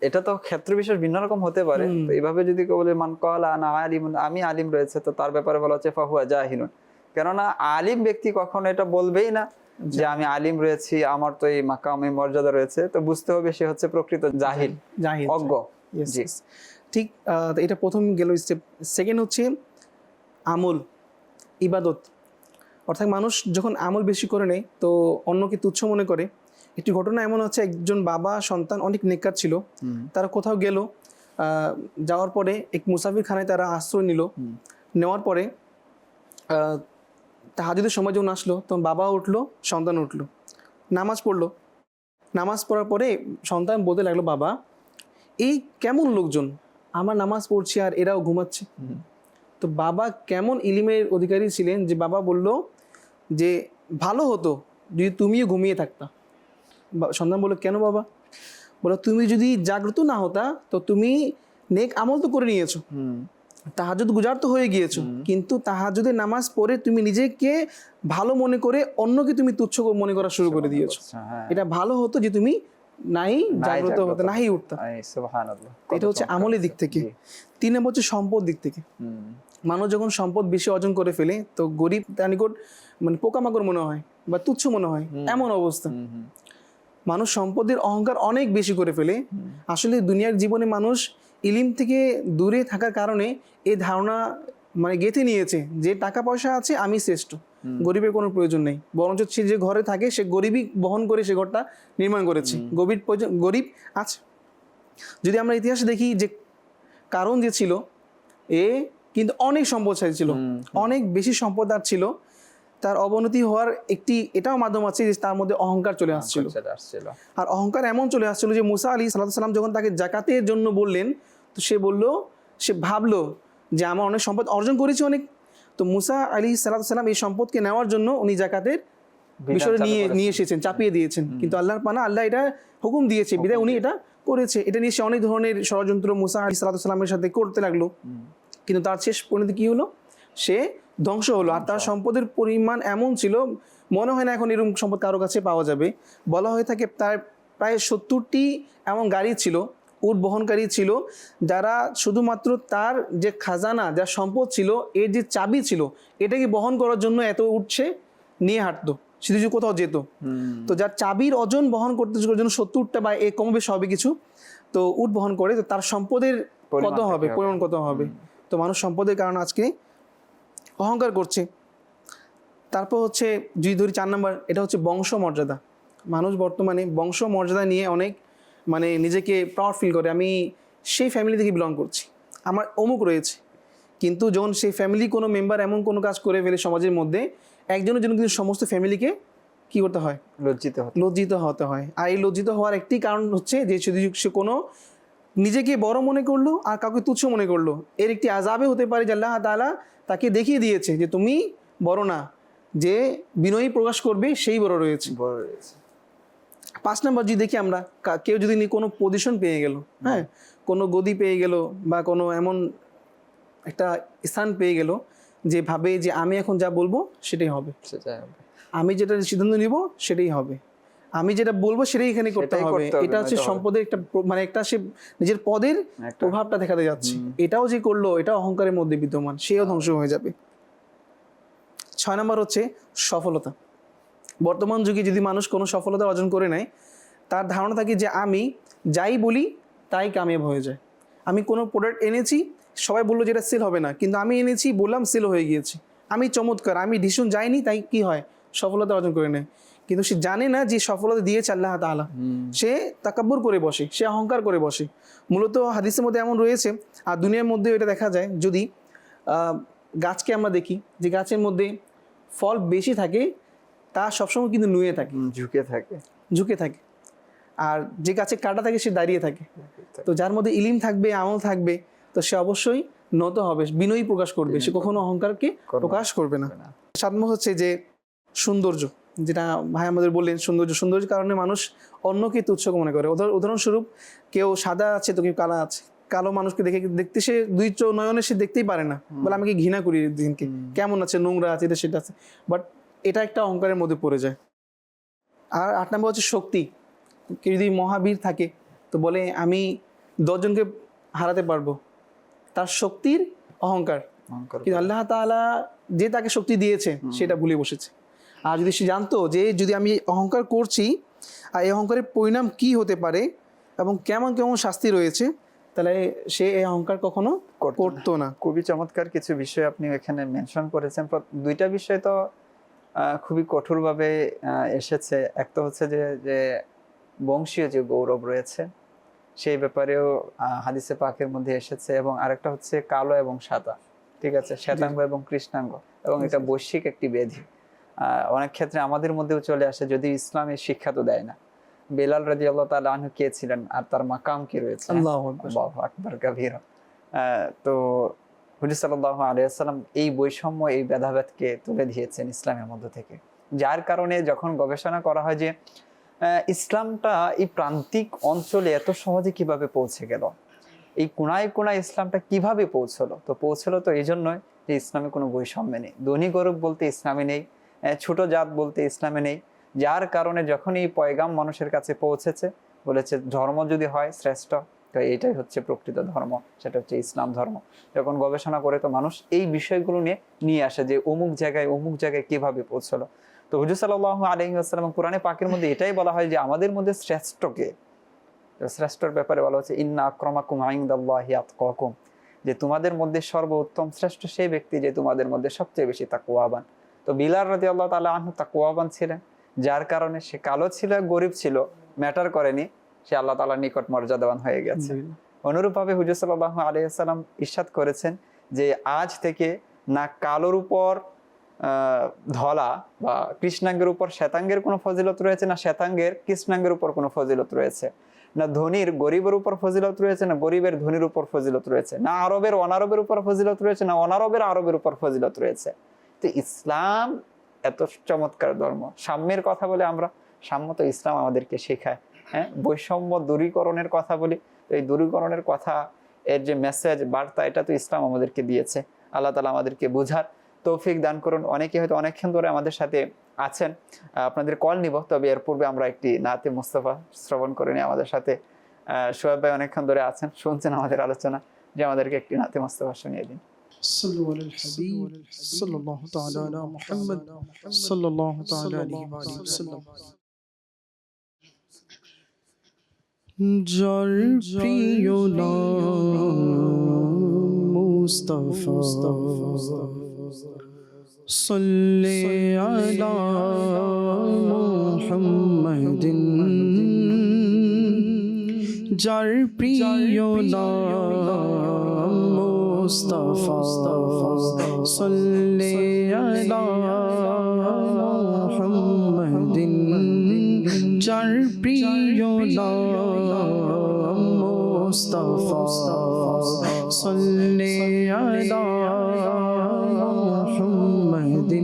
এটা তো ক্ষেত্র বিশেষ ভিন্ন রকম হতে পারে। তো এইভাবে যদি কেউ বলে মান কালা আনা আলিমুন, আমি আলিম রয়েছে, তো তার ব্যাপারে বলা হচ্ছে ফাহুয়া জাহিলুন। কেননা আলিম ব্যক্তি কখনো এটা বলবেই না যে আমি আলিম রয়েছি, আমার তো এই মাকামে মর্যাদা রয়েছে। তো বুঝতে হবে সে হচ্ছে প্রকৃত জাহিল, অজ্ঞ। জি, ঠিক। এটা প্রথম গেল স্টেপ। সেকেন্ড হচ্ছে আমল, ইবাদত। অর্থাৎ মানুষ যখন আমল বেশি করে নেয় তো অন্যকে তুচ্ছ মনে করে। একটি ঘটনা এমন হচ্ছে, একজন বাবা সন্তান অনেক নেককার ছিল, তারা কোথাও গেল, যাওয়ার পরে এক মুসাফির খানায় তারা আশ্রয় নিল। নেওয়ার পরে তাহাজ্জুদের সময় যখন আসলো, তখন বাবা উঠলো, সন্তান উঠলো, নামাজ পড়লো। নামাজ পড়ার পরে সন্তান বলতে লাগলো, বাবা এই কেমন লোকজন, আমার নামাজ পড়ছি আর এরাও ঘুমাচ্ছে। তো বাবা কেমন ইলিমের অধিকারী ছিলেন যে বাবা বলল যে ভালো হতো যদি তুমিও ঘুমিয়ে থাকতা। সন্তান বলল, কেন বাবা? বলো, তুমি যদি জাগ্রত না হতা তো তুমি নেক আমল তো করে নিয়েছো, তাহাজ্জুদ গুজার তো হয়ে গিয়েছো, কিন্তু তাহাজ্জুদের নামাজ পড়ে তুমি নিজেকে ভালো মনে করে অন্যকে তুমি তুচ্ছ মনে করা শুরু করে দিয়েছো। হ্যাঁ। এটা ভালো হতো যে তুমি নাই জাগ্রত হতে, নাই উঠতা। সুবহানাল্লাহ। এটা হচ্ছে আমলের দিক থেকে। 3 নম্বর হচ্ছে সম্পদ দিক থেকে। মানুষ যখন সম্পদ বেশি অর্জন করে ফেলে তো গরিব তার নিকট মানে পোকামাকড় মনে হয় বা তুচ্ছ মনে হয়, এমন অবস্থা। মানুষ সম্পদের অহংকার অনেক বেশি করে ফেলে। আসলে দুনিয়ার জীবনে মানুষ ইলিম থেকে দূরে থাকার কারণে এই ধারণা মানে গেঁথে নিয়েছে যে টাকা পয়সা আছে আমি শ্রেষ্ঠ, গরিবের কোনো প্রয়োজন নেই। বরঞ্চ সে যে ঘরে থাকে সে গরিবই বহন করে সে ঘরটা নির্মাণ করেছে, গরিব আছে। যদি আমরা ইতিহাসে দেখি যে কারণ যে ছিল এ কিন্তু অনেক সম্পদশালী ছিল, অনেক বেশি সম্পদদার ছিল। তার অবনতি হওয়ার একটি এটাও মাধ্যম আছে যে তার মধ্যে অহংকার চলে আসছিল। আর অহংকার এমন চলে আসছিল যে মুসা আলী সাল্লাম যখন তাকে জাকাতের জন্য বললেন তো সে ভাবলো যে আমার অনেক সম্পদ অর্জন করেছি অনেক, তো মুসা আলী সাল্লাম এই সম্পদকে নেওয়ার জন্য উনি জাকাতের বিষয় নিয়ে এসেছেন, চাপিয়ে দিয়েছেন। কিন্তু আল্লাহর পানা আল্লাহ এটা হুকুম দিয়েছে বিধায় উনি এটা করেছে। এটা নিয়ে সে অনেক ধরনের ষড়যন্ত্র মুসা আলী সাল্লামের সাথে করতে লাগলো, কিন্তু তার শেষ পরিণতি কি হলো? সে ধ্বংস হলো। আর তার সম্পদের পরিমাণ এমন ছিল, মনে হয় না এখন এরকম সম্পদ কারো কাছে পাওয়া যাবে। বলা হয়ে থাকে তার প্রায় 70টি এমন গাড়ি ছিল, উট বহনকারী ছিল, যারা শুধুমাত্র তার যে খাজানা, যার সম্পদ ছিল, এর যে চাবি ছিল, এটাকে বহন করার জন্য এত উট সে নিয়ে হাঁটতো, সে যদি কোথাও যেত। তো যার চাবির ওজন বহন করতে জন্য 70টা বা এ কমবে সবই কিছু তো উট বহন করে, তো তার সম্পদের কত হবে, পরিমাণ কত হবে। তো মানুষ সম্পদের কারণে আজকে অহংকার করছে। তারপর হচ্ছে যদি ধরি 4 নম্বর, এটা হচ্ছে বংশমর্যাদা। মানুষ বর্তমানে বংশমর্যাদা নিয়ে অনেক মানে নিজেকে প্রাউড ফিল করে, আমি সেই ফ্যামিলি থেকে বিলং করছি, আমার অমুক রয়েছে। কিন্তু যখন সেই ফ্যামিলি কোনো মেম্বার এমন কোনো কাজ করে ফেলে সমাজের মধ্যে, একজনের জন্য কিন্তু সমস্ত ফ্যামিলিকে কি করতে হয়? লজ্জিত হতে হয়। আর এই লজ্জিত হওয়ার একটি কারণ হচ্ছে যে সে কোনো নিজেকে বড় মনে করলো আর কাউকে তুচ্ছ মনে করলো। এর একটি আযাবে হতে পারে যে আল্লাহ তাআলা তাকে দেখিয়ে দিয়েছে যে তুমি বড় না, যে বিনয়ী প্রকাশ করবে সেই বড় রয়েছে। 5 নম্বর যদি দেখি আমরা, কেউ যদি কোনো পজিশন পেয়ে গেল, হ্যাঁ, কোনো গদি পেয়ে গেল বা কোনো এমন একটা স্থান পেয়ে গেল যে ভাবে যে আমি এখন যা বলবো সেটাই হবে, আমি যেটা সিদ্ধান্ত নিব সেটাই হবে, আমি যেটা বলবো সেটাই এখানে করতে হবে। এটা হচ্ছে সম্পদের একটা মানে একটা সে নিজের পদের প্রভাবটা দেখাতে যাচ্ছে। এটাও যে করলো এটা অহংকারের মধ্যে বিদ্যমান, সেও ধ্বংস হয়ে যাবে। 6 নম্বর হচ্ছে সফলতা। বর্তমান যুগে যদি মানুষ কোনো সফলতা অর্জন করে নেয়, তার ধারণা থাকে যে আমি যাই বলি তাই কামিয়াব হয়ে যায়। আমি কোনো প্রোডাক্ট এনেছি, সবাই বললো যে এটা সেল হবে না, কিন্তু আমি এনেছি, বললাম, সেল হয়ে গিয়েছি, আমি চমৎকার, আমি ডিসিশন যাইনি, তাই কি হয়? সফলতা অর্জন করে নেয়। কিন্তু সে জানে না যে সফলতা দিয়েছে আল্লাহ তাআলা। সে তাকাব্বুর করে বসে, সে অহংকার করে বসে। মূলত হাদিসের মধ্যে এমন রয়েছে, আর দুনিয়ার মধ্যে এটা দেখা যায়। যদি গাছকে আমরা দেখি যে গাছের মধ্যে ফল বেশি থাকে, তা সবসময় কিন্তু নুয়ে থাকে, ঝুঁকে থাকে। আর যে গাছে কাটা থাকে সে দাঁড়িয়ে থাকে। তো যার মধ্যে ইলিম থাকবে, আমল থাকবে, তো সে অবশ্যই নত হবে, বিনয়ী প্রকাশ করবে, সে কখনো অহংকারকে প্রকাশ করবে না। 7 নম্বর হচ্ছে যে সৌন্দর্য, যেটা ভাই আমাদের বললেন, সৌন্দর্যের কারণে মানুষ অন্যকে তুচ্ছ মনে করে। উদাহরণস্বরূপ, কেউ সাদা আছে তো কেউ কালো আছে, কালো মানুষকে দেখতে সে দুই নয়নে সে দেখতেই পারে না, বলে আমাকে ঘৃণা করি দিনকে, কেমন আছে, নোংরা আছে, এটা সেটা আছে। বাট এটা একটা অহংকারের মধ্যে পড়ে যায়। আর 8 নম্বর হচ্ছে শক্তি। কেউ যদি মহাবীর থাকে তো বলে আমি 10 জনকে হারাতে পারবো, তার শক্তির অহংকার। কিন্তু আল্লাহ তাআলা যে তাকে শক্তি দিয়েছে সেটা ভুলে বসেছে। আর যদি সে জানতো যে যদি আমি অহংকার করছি আর এই অহংকারের পরিণাম কি হতে পারে এবং কেমন কেমন শাস্তি রয়েছে, তাহলে সে এই অহংকার কখনো করতো না। খুবই চমৎকার কিছু বিষয় আপনি এখানে মেনশন করেছেন। 2টা বিষয় তো খুবই কঠোরভাবে এসেছে। একটা হচ্ছে যে বংশীয় যে গৌরব রয়েছে সেই ব্যাপারেও হাদিসে পাকের মধ্যে এসেছে, এবং আরেকটা হচ্ছে কালো এবং সাদা, ঠিক আছে, শ্বেতাঙ্গ এবং কৃষ্ণাঙ্গ, এবং এটা বৈশ্বিক একটি ব্যাধি। অনেক ক্ষেত্রে আমাদের মধ্যেও চলে আসে, যদি ইসলামের শিক্ষা তো দেয় না। বেলাল রাদিয়াল্লাহু তাআলা আনহু কে ছিলেন আর তার মাকাম কি রয়েছে, আল্লাহু আকবার কাবীরা। তো হুজুর সাল্লাল্লাহু আলাইহি ওয়াসাল্লাম এই বৈষম্য, এই ভেদাভেদকে তুলে দিয়েছেন ইসলামের মধ্য থেকে, যার কারণে যখন গবেষণা করা হয় যে ইসলামটা এই প্রান্তিক অঞ্চলে এত সহজে কিভাবে পৌঁছে গেল, এই কোনায় কোনায় ইসলামটা কিভাবে পৌঁছলো? তো পৌঁছলো তো এই জন্যই যে ইসলামে কোনো বৈষম্য নেই, ধনী গরিব বলতে ইসলামে নেই, ছোট জাত বলতে ইসলামে নেই। যার কারণে যখন এই পয়গাম মানুষের কাছে পৌঁছেছে, বলেছে ধর্ম যদি হয় শ্রেষ্ঠ, তো এইটাই হচ্ছে প্রকৃত ধর্ম, সেটা হচ্ছে ইসলাম ধর্ম। যখন গবেষণা করে তো মানুষ এই বিষয়গুলো নিয়ে আসে যে অমুক জায়গায় কিভাবে পৌঁছলো। তো হুজুর সাল্লাল্লাহু আলাইহি ওয়াসাল্লাম কোরআনে পাকের মধ্যে এটাই বলা হয় যে আমাদের মধ্যে শ্রেষ্ঠকে, শ্রেষ্ঠর ব্যাপারে বলা হচ্ছে ইন্না আক্রামাকুম ইনদাল্লাহি আতকাকুম, যে তোমাদের মধ্যে সর্বোত্তম শ্রেষ্ঠ সেই ব্যক্তি যে তোমাদের মধ্যে সবচেয়ে বেশি তাকওয়াবান। তো বিলাল রাদিয়াল্লাহু তাআলা আনহু তাকওয়াবান ছিলেন, যার কারণে সে কালো ছিল গরিব ছিল ম্যাটার করেনি, সে আল্লাহ তাআলার নিকট মর্যাদাবান হয়ে গেছে। অনুরূপভাবে হুজুর সাল্লাল্লাহু আলাইহি ওয়াসাল্লাম ইরশাদ করেছেন যে আজ থেকে না কালোর উপর ধলা বা কৃষ্ণাঙ্গের উপর শ্বেতাঙ্গের কোনো ফজিলত রয়েছে, না শ্বেতাঙ্গের কৃষ্ণাঙ্গের উপর কোনো ফজিলত রয়েছে, না ধনীর গরিবের উপর ফজিলত রয়েছে, না গরিবের ধনীর উপর ফজিলত রয়েছে, না আরবের অনারবের উপর ফজিলত রয়েছে, না অনারবের আরবের উপর ফজিলত রয়েছে। তো ইসলাম এত চমৎকার ধর্ম। সাম্যের কথা বলে আমরা, সাম্য তো ইসলাম আমাদেরকে শেখায়। হ্যাঁ, বৈষম্য দূরীকরণের কথা বলি, তো এই দূরীকরণের কথা, এর যে মেসেজ বার্তা, এটা তো ইসলাম আমাদেরকে দিয়েছে। আল্লাহ তাআলা আমাদেরকে বোঝার তৌফিক দান করুন। অনেকে হয়তো অনেকক্ষণ ধরে আমাদের সাথে আছেন, আপনাদের কল নিব, তবে এর পূর্বে আমরা একটি নাতে মুস্তাফা শ্রবণ করে নিই। আমাদের সাথে সোহেব ভাই অনেকক্ষণ ধরে আছেন, শুনছেন আমাদের আলোচনা, যে আমাদেরকে একটি নাতে মুস্তাফা শুনিয়ে দিন। صلوا على الحبيب صلى الله تعالى على محمد صلى الله تعالى عليه وآله وسلم যার প্রিয় নাম মুস্তাফা সাল্লি আলা মুহাম্মাদিন, যার প্রিয় নাম মুস্তাফা সাল্লি আলা মুহাম্মাদিন, যার প্রিয় নাম মুস্তাফা সাল্লি আলা মুহাম্মাদিন,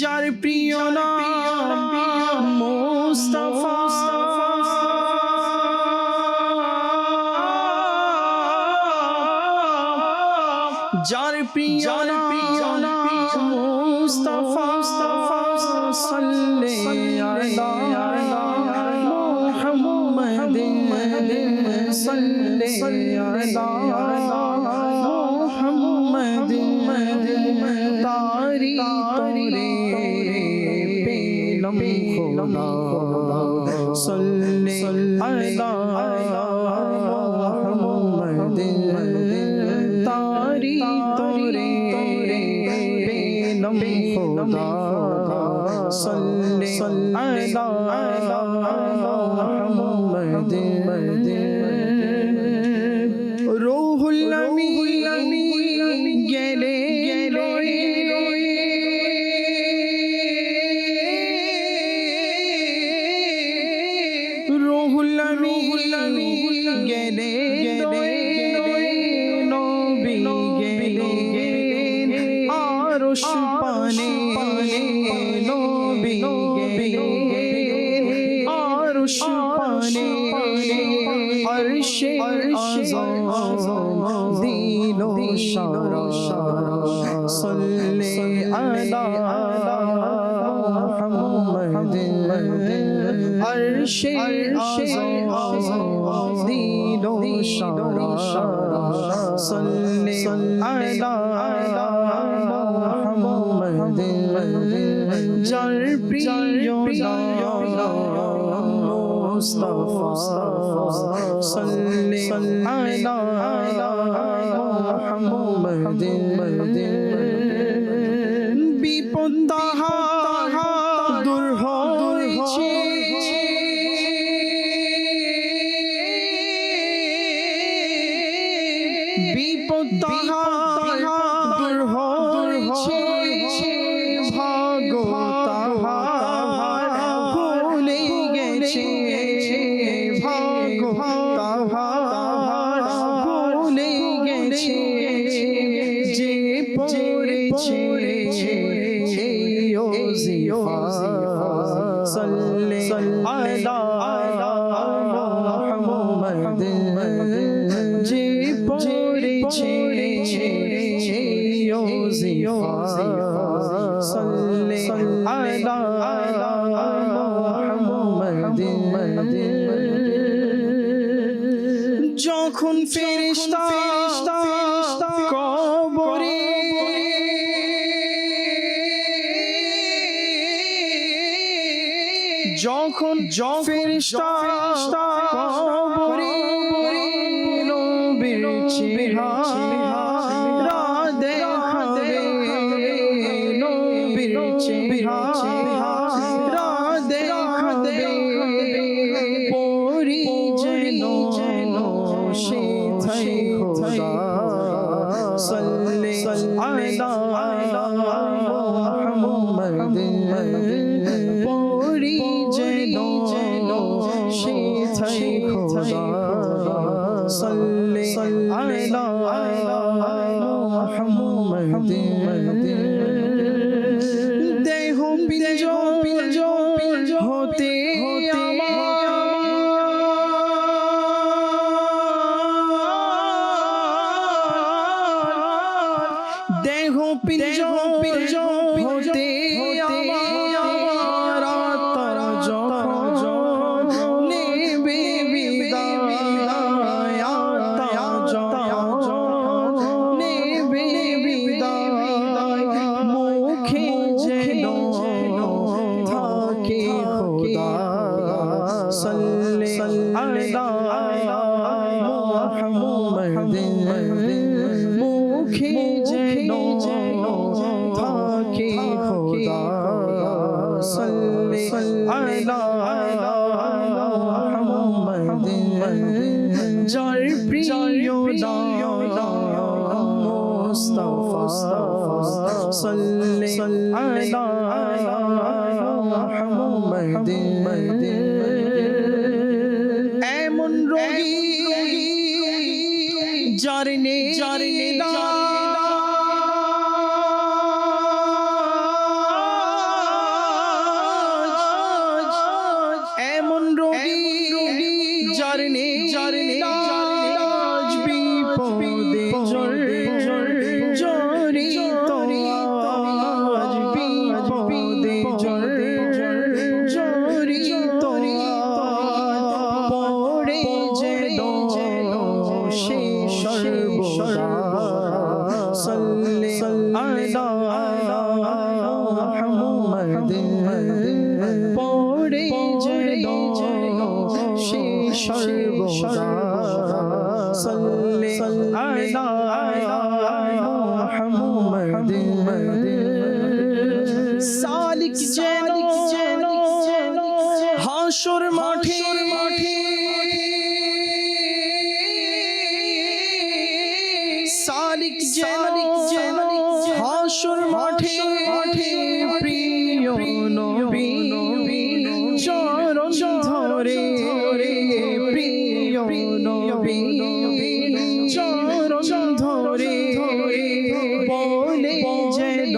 যার প্রিয় নাম মুস্তাফা যার প্রিয় নাম মুস্তাফা সাল্লি আলা মুহাম্মাদিন সাল্লি আলা মুহাম্মাদিন, তারি তোরে পেলাম খোদা সাল্লি আলা মুহাম্মাদিন, তারি তোরে পেলাম খোদা সাল্লি আলা মুহাম্মাদিন, রূহুল আমিন গেলে রূহুল আমিন গেলে নবী গেলে আরশ পানে, নবী গেলে আরশ পানে, আরশে আযম দিল সারা সাল্লি আলা মুহাম্মাদিন, আরশে আযম দিল সারা সাল্লি আলা মুহাম্মাদিন, যার প্রিয় নাম মুস্তাফা সাল্লি আলা মুহাম্মাদিন, বিপদ তাহার দূর হয়েছে, বিপদ তাহার দূর হয়েছে, ভাগ্য তাহার ভুলে গেছে, ভাগ্য তাহার ভুলে গেছে, যে পড়েছে এই ওজিফা সাল্লি যে পড়েছে ওজিফা সাল্লি আলা মুহাম্মাদ যখন ফেরেশতা কবরে যখন ফেরেশতা কবরে নবীর চেহারা দেখাবে নবীর চেহারা দেখাবে পরি যেন সেথায় খোদা সাল্লি আলা মুহাম্মাদ পরি যেন সেথায় খোদা সাল্লি আলা মুহাম্মাদ দেহ পিঞ্জর হতে দেহ পিঞ্জর হতে আমার আত্মা যখন নেবে বিদায় আত্মা যখন নেবে বিদায় মুখে যেন থাকে খোদা সাল্লি আলা মুহাম্মাদ মুখে যেন থাকে খোদা সাল্লি আলা মুহাম্মাদ যার প্রিয় নাম মুস্তাফা সাল্লি আলা মুহাম্মাদ এমন রোগী যার নে এমন রোগী যার নে বিপদে জড়িত আজ বিপদে জড়িত পড়ে যেন সে সর্বদা সাল্লি আলা মুহাম্মাদ পড়ে যেন সে সর্বদা সাল্লি আলা মুহাম্মাদ সালিক যেন হাসর মাঠে সালিক যেন হাসর মাঠে প্রিয় নবী চরণ ধরে প্রিয় নবী চরণ ধরে বলে যেন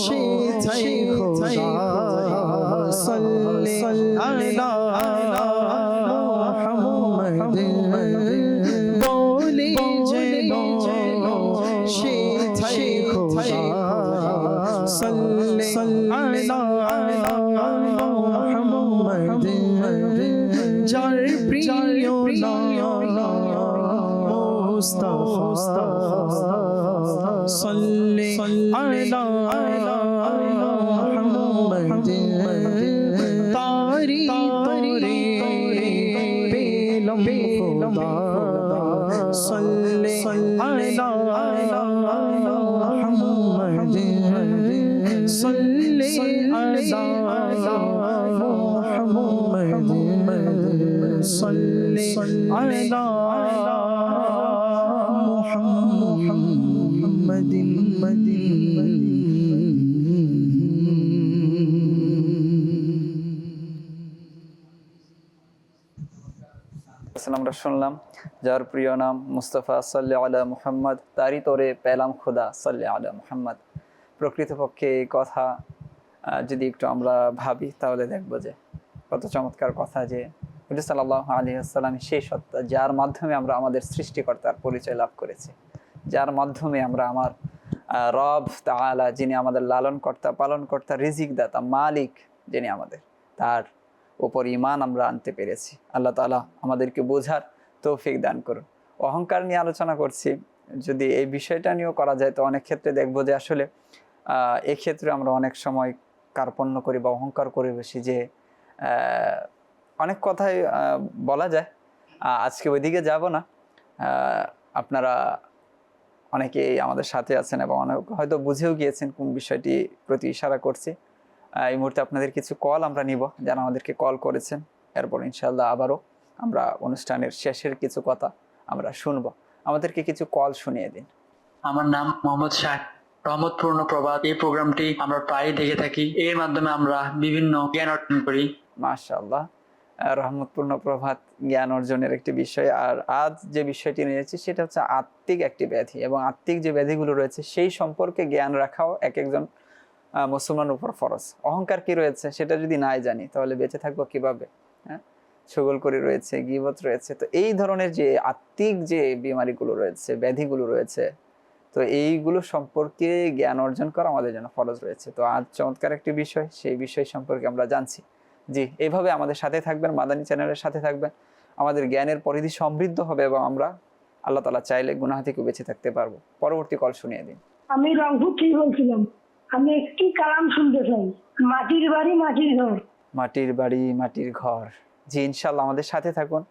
সেথায় খোদা সাল্লি আলা মুহাম্মাদ বলে যেন সেথায় খোদা সাল্লি আলা মুহাম্মাদ যার প্রিয় নাম মুস্তাফা সাল্লি আলা মুহাম্মাদ তারি তোরে পেলাম খোদা সাল্লি আলা মুহাম্মাদ সাল্লি আলা মুহাম্মাদ সাল্লি আলা মুহাম্মাদিন আমরা শুনলাম যার প্রিয় নাম মুস্তাফা সাল্লি আলা মুহাম্মদ তারই তোরে পেলাম খোদা সাল্লি আলা মুহাম্মদ। প্রকৃতপক্ষে এই কথা যদি একটু আমরা ভাবি তাহলে দেখব যে কত চমৎকার কথা, যে হুজুর সাল্লাল্লাহু আলাইহি ওয়াসাল্লাম সেই সত্তা যার মাধ্যমে আমরা আমাদের সৃষ্টিকর্তার পরিচয় লাভ করেছি, যার মাধ্যমে আমরা আমার রব তাআলা, যিনি আমাদের লালনকর্তা, পালনকর্তা, রিজিকদাতা, মালিক যিনি আমাদের, তার উপর ঈমান আমরা আনতে পেরেছি। আল্লাহ তাআলা আমাদেরকে বোঝার তৌফিক দান করুন। অহংকার নিয়ে আলোচনা করছি, যদি এই বিষয়টা নিয়েও করা যায় তো অনেক ক্ষেত্রে দেখবো যে আসলে এক্ষেত্রে আমরা অনেক সময় কার্পণ্য করি বা অহংকার করে বসি, যে অনেক কথাই বলা যায়। আজকে ওইদিকে যাব না। আপনারা অনেকেই আমাদের সাথে আছেন এবং অনেক হয়তো বুঝেও গিয়েছেন কোন বিষয়টি প্রতি ইশারা করছি। এই মুহূর্তে আপনাদের কিছু কল আমরা নিব, যারা আমাদেরকে কল করেছেন। এরপর ইনশাআল্লাহ আবারও আমরা অনুষ্ঠানের শেষের কিছু কথা আমরা শুনবো। আমাদেরকে কিছু কল শুনিয়ে দিন। আমার নাম মোহাম্মদ শাহ, রহমতপূর্ণ প্রভাত। এই প্রোগ্রামটি আমরা প্রায়ই দেখে থাকি। এর মাধ্যমে আমরা বিভিন্ন জ্ঞান অর্জন করি। মাশাআল্লাহ, রহমতপূর্ণ প্রভাত জ্ঞান অর্জনের একটি বিষয়। আর আজ যে বিষয়টি নিয়েছি সেটা হচ্ছে আত্মিক একটি ব্যাধি, এবং আত্মিক যে ব্যাধিগুলো রয়েছে সেই সম্পর্কে জ্ঞান রাখাও এক একজন মুসলমানের উপর ফরজ। অহংকার কি রয়েছে সেটা যদি নাই জানি তাহলে বেঁচে থাকবো কিভাবে? হ্যাঁ, ছগলকরি রয়েছে, গীবত রয়েছে। তো এই ধরনের যে আত্মিক যে বিমারিগুলো রয়েছে, ব্যাধিগুলো রয়েছে, তো এইগুলো সম্পর্কে জ্ঞান অর্জন করা আমাদের জন্য ফরজ রয়েছে। তো আজ চমৎকার একটি বিষয়, সেই বিষয় সম্পর্কে আমরা জানছি। জি, এইভাবে আমাদের সাথে থাকবেন, মাদানী চ্যানেলের সাথে থাকবেন। আমাদের জ্ঞানের পরিধি সমৃদ্ধ হবে এবং আমরা আল্লাহ তাআলা চাইলে গুনাহ থেকে বেঁচে থাকতে পারবো। পরবর্তী কল শুনিয়ে দিন। আমি রংপুর থেকে বলছিলাম, আমি একটি কালাম শুনতে চাই। মাটির বাড়ি মাটির ঘর। মাটির বাড়ি মাটির ঘর। জি, ইনশাআল্লাহ আমাদের সাথে থাকুন।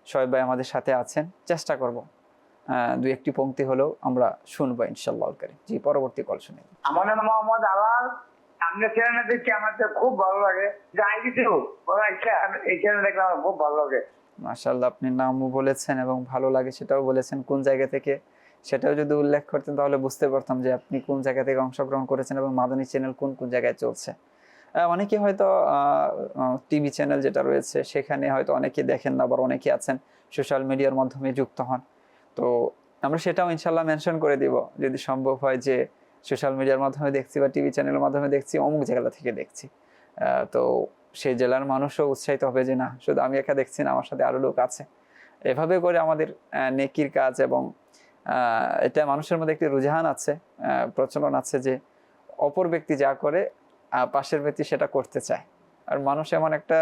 শোয়েব ভাই আমাদের সাথে আছেন, চেষ্টা করব দুই একটি পংক্তি হলেও আমরা শুনবো ইনশাআল্লাহ কারীম। জি, পরবর্তী কল শুনি। আমার নাম মোহাম্মদ আলাল। আপনার চ্যানেল দেখছি আমার খুব ভালো লাগে। যাই কিছু এই চ্যানেল দেখলে আমার খুব ভালো লাগে। মাশাআল্লাহ, আপনি নামও বলেছেন এবং ভালো লাগে সেটাও বলেছেন। কোন জায়গা থেকে সেটাও যদি উল্লেখ করতেন তাহলে বুঝতে পারতাম যে আপনি কোন জায়গা থেকে অংশগ্রহণ করেছেন এবং মাদানী চ্যানেল কোন কোন জায়গায় চলছে। অনেকে হয়তো টিভি চ্যানেল যেটা রয়েছে সেখানে হয়তো অনেকে দেখেন না, আবার অনেকে আছেন সোশ্যাল মিডিয়ার মাধ্যমে যুক্ত হন। তো আমরা সেটাও ইনশাআল্লাহ মেনশন করে দিব যদি সম্ভব হয়, যে সোশ্যাল মিডিয়ার মাধ্যমে দেখছি বা টিভি চ্যানেলের মাধ্যমে দেখছি, অমুক জায়গা থেকে দেখছি। তো সেই জেলার মানুষও উৎসাহিত হবে যে না, শুধু আমি একা দেখছি না, আমার সাথে আরও লোক আছে। এভাবে করে আমাদের নেকির কাজ, এবং এটা মানুষের মধ্যে একটি রুঝান আছে, প্রচলন আছে যে অপর ব্যক্তি যা করে পাশের ব্যক্তি সেটা করতে চায়। আর মানুষ এমন একটা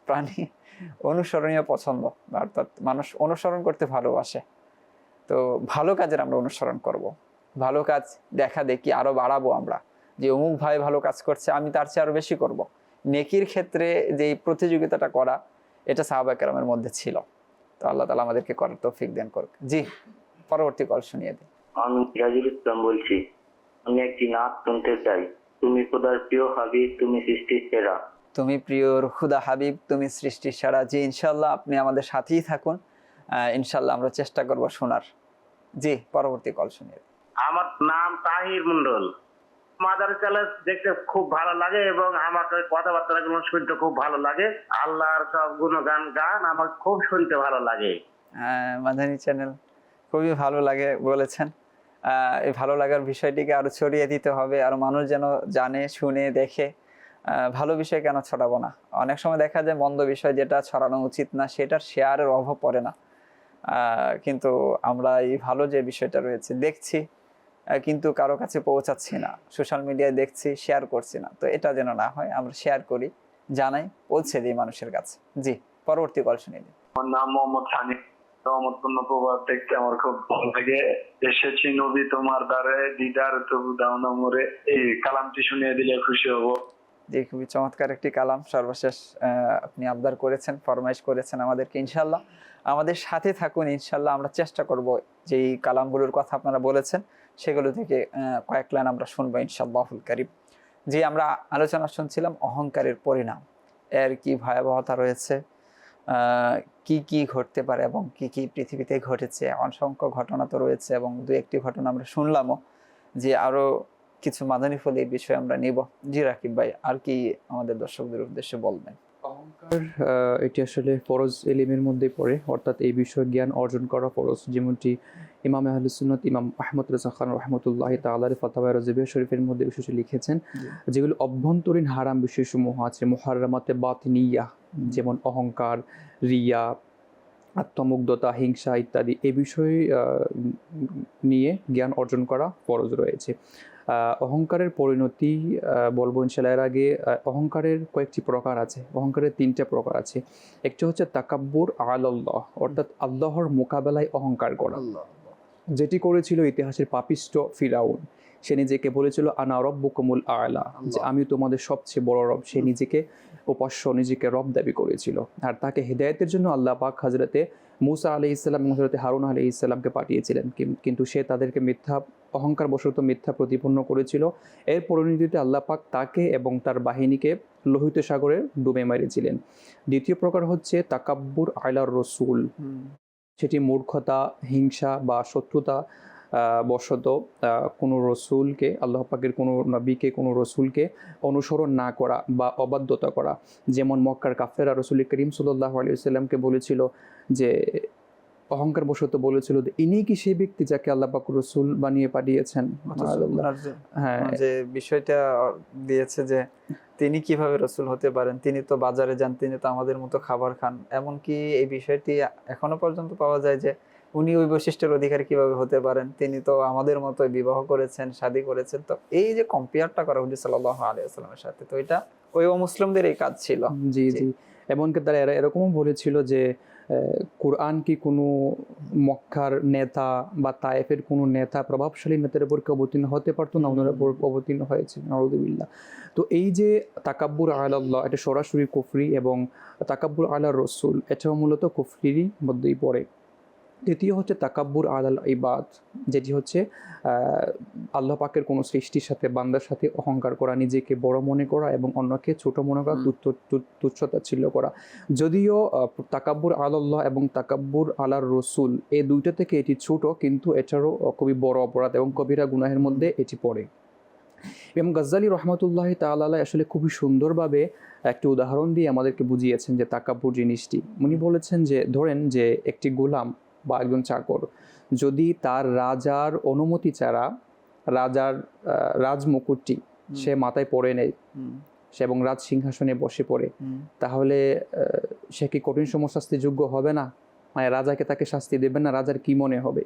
প্রাণী, অনুসরণীয় পছন্দ, অর্থাৎ মানুষ অনুসরণ করতে ভালোবাসে। তো ভালো কাজের আমরা অনুসরণ করব, ভালো কাজ দেখা দেখি আরো বাড়াবো আমরা, যে অমুক ভাই ভালো কাজ করছে আমি তার চেয়ে আরো বেশি করব। নেকির ক্ষেত্রে যে প্রতিযোগিতাটা করা, এটা সাহাবায়ে কেরামের মধ্যে ছিল। তো আল্লাহ তাআলা আমাদেরকে করার তৌফিক দান করুক। জি, পরবর্তী কল শুনিয়ে দিন। আমি সিরাজুল ইসলাম বলছি। আমি একটি নাচ শুনতে চাই। তুমি খোদার প্রিয় হাবিব, তুমি সৃষ্টির সেরা। তুমি প্রিয়র খুদা হাবিব, তুমি সৃষ্টির সেরা। জি, ইনশাআল্লাহ আপনি আমাদের সাথেই থাকুন, ইনশাআল্লাহ আমরা চেষ্টা করব শোনার। জি, পরবর্তী কল শুনিয়ে দিন। আমার নাম তাহির মন্ডল। মাদার চ্যানেল দেখতে খুব ভালো লাগে এবং আমাকে কথাবার্তাগুলো শুনতে খুব ভালো লাগে। আল্লাহর সব গুণগান গান আমার খুব শুনতে ভালো লাগে। মাদানী চ্যানেল খুবই ভালো লাগে বলেছেন। এই ভালো লাগার বিষয়টিকে আরো ছড়িয়ে দিতে হবে, আরো মানুষ যেন জানে, শুনে, দেখে। ভালো বিষয় কেন ছড়াবো না? অনেক সময় দেখা যায় মন্দ বিষয় যেটা ছড়ানো উচিত না সেটার শেয়ারের অভাব পড়ে না, কিন্তু আমরা এই ভালো যে বিষয়টা রয়েছে দেখছি কিন্তু কারো কাছে পৌঁছাচ্ছি না, সোশ্যাল মিডিয়ায় দেখছি শেয়ার করছি না। তো এটা যেন না হয়, আমরা শেয়ার করি, জানাই, পৌঁছে দিই মানুষের কাছে। জি, পরবর্তী কল শুনিয়ে দিন। আমার নাম মোহাম্মদ হানিফ। রহমতপূর্ণ প্রভাব দেখতে আমার খুব ভালো লাগে। এসেছি নবী তোমার দ্বারে, দিদার তবু দাও না মোরে। এই কালামটি শুনিয়ে দিলে খুশি হব। জি, খুবই চমৎকার একটি কালাম সর্বশেষ আপনি আবদার করেছেন, ফরমাইশ করেছেন আমাদেরকে। ইনশাআল্লাহ আমাদের সাথে থাকুন, ইনশাআল্লাহ আমরা চেষ্টা করব যেই কালামগুলোর কথা আপনারা বলেছেন সেগুলো থেকে কয়েক লাইন আমরা শুনবো ইনশাআল্লাহুল কারীম। যে আমরা আলোচনা শুনছিলাম অহংকারের পরিণাম, এর কি ভয়াবহতা রয়েছে, কি কি ঘটতে পারে এবং কি কি পৃথিবীতে ঘটেছে। অসংখ্য ঘটনা তো রয়েছে এবং দু একটি ঘটনা আমরা শুনলামও, যে আরো কিছু মাদানী ফল এই বিষয়ে আমরা নিব। জি রাকিব ভাই, আর কি আমাদের দর্শকদের উদ্দেশ্যে বলবেন? অহংকার এটি আসলে ফরজ এলিমের মধ্যে পড়ে, অর্থাৎ এই বিষয়ে জ্ঞান অর্জন করা ফরজ, যেমনটি ইমাম আহলুস সুন্নাত ইমাম আহমদ রেজা খান রহমতুল্লাহ তাআলার ফাতাওয়া রাজিবিয়া শরীফের মধ্যে বিশেষ লিখেছেন যেগুলো অভ্যন্তরীণ হারাম বিষয়সমূহ আছে, মুহাররামাতে বাতিনিয়া, যেমন অহংকার, রিয়া, আত্মমুগ্ধতা, হিংসা ইত্যাদি, এই বিষয়ে নিয়ে জ্ঞান অর্জন করা ফরজ রয়েছে। অহংকারের পরিণতি বলবো ইনশাআল্লাহ। এর আগে অহংকারের কয়েকটি প্রকার আছে, অহংকারের 3টা প্রকার আছে। একটা হচ্ছে তাকাব্বুর আলাল্লাহ, অর্থাৎ আল্লাহর মোকাবেলায় অহংকার করা, যেটি করেছিল ইতিহাসের পাপিষ্ট ফিরাউন। সে নিজেকে বলেছিল আনা রব্বুকুমুল আ'লা, যে আমি তোমাদের সবচেয়ে বড় রব। সে নিজেকে উপাস্য, নিজেকে রব দাবি করেছিল। আর তাকে হেদায়েতের জন্য আল্লাহ পাক হযরতে মূসা আলাইহিস সালাম এবং হযরতে হারুন আলাইহিস সালামকে পাঠিয়েছিলেন, কিন্তু সে তাদেরকে অহংকার বশত মিথ্যা প্রতিপন্ন করেছিল। এর পরিণতিতে আল্লাহ পাক তাকে এবং তার বাহিনীকে লোহিত সাগরে ডুবে মেরেছিলেন। দ্বিতীয় প্রকার হচ্ছে তাকাব্বুর আলার রসুল, সেটি মূর্খতা, হিংসা বা শত্রুতা বশত কোনো রসুলকে, আল্লাহ পাকের কোনো নবীকে, কোনো রসুলকে অনুসরণ না করা বা অবাধ্যতা করা। যেমন মক্কার কাফেররা রাসূল করিম সাল্লাল্লাহু আলাইহি ওয়াসাল্লামকে বলেছিল যে, অহংকার বশত বলেছিল যে ইনি কি সেই ব্যক্তি যাকে আল্লাহ পাক রসুল বানিয়ে পাঠিয়েছেন। হ্যাঁ, যে বিষয়টা দিয়েছে যে তিনি কিভাবে রসুল হতে পারেন, তিনি তো বাজারে যান, তিনি তো আমাদের মতো খাবার খান। এমনকি এই বিষয়টি এখনো পর্যন্ত পাওয়া যায় যে উনি ওই বৈশিষ্ট্যের অধিকারী কিভাবে হতে পারেন, তিনি তো আমাদের মতো বিবাহ করেছেন, শাদী করেছেন। তো এই যে কম্পেয়ারটা করা হুজুর সাল্লাল্লাহু আলাইহি ওয়াসাল্লামের সাথে, তো এটা ওই অমুসলিমদের এই কাজ ছিল। জি জি, এমনকি তারা এরকমও বলেছিল যে কোরআন কি কোনো মক্কার নেতা বা তায়েফের কোনো নেতা, প্রভাবশালী নেতার উপর কি অবতীর্ণ হতে পারতো না, ওনার উপর অবতীর্ণ হয়েছে। নাউযুবিল্লাহ। তো এই যে তাকাব্বুর আলাল্লাহ, এটা সরাসরি কুফরি, এবং তাকাব্বুর আলার রসুল, এটাও মূলত কুফরিরই মধ্যেই পড়ে। তৃতীয় হচ্ছে তাকাব্বুর আলাল ইবাদ, যেটি হচ্ছে আল্লাহ পাকের কোনো সৃষ্টির সাথে, বান্দার সাথে অহংকার করা, নিজেকে বড় মনে করা এবং অন্যকে ছোট মনে করা, তুচ্ছতাচ্ছিল্য করা। যদিও তাকাব্বুর আলাল্লাহ এবং তাকাব্বুর আলার রসুল এই দুইটা থেকে এটি ছোট, কিন্তু এটারও খুবই বড় অপরাধ এবং কবিরা গুনাহের মধ্যে এটি পড়ে। এবং গাজ্জালী রহমতুল্লাহ তাআলা আসলে খুবই সুন্দরভাবে একটি উদাহরণ দিয়ে আমাদেরকে বুঝিয়েছেন যে তাকাব্বুর জিনিসটি। উনি বলেছেন যে, ধরেন যে একটি গোলাম বা একজন চাকর যদি তার রাজার অনুমতি ছাড়া রাজার রাজমুকুটটি সে মাথায় পরে নেয়, সে এবং রাজ সিংহাসনে বসে পড়ে, তাহলে সে কি কঠিন শাস্তির যোগ্য হবে না? মানে রাজাকে তাকে শাস্তি দেবেন না? রাজার কি মনে হবে?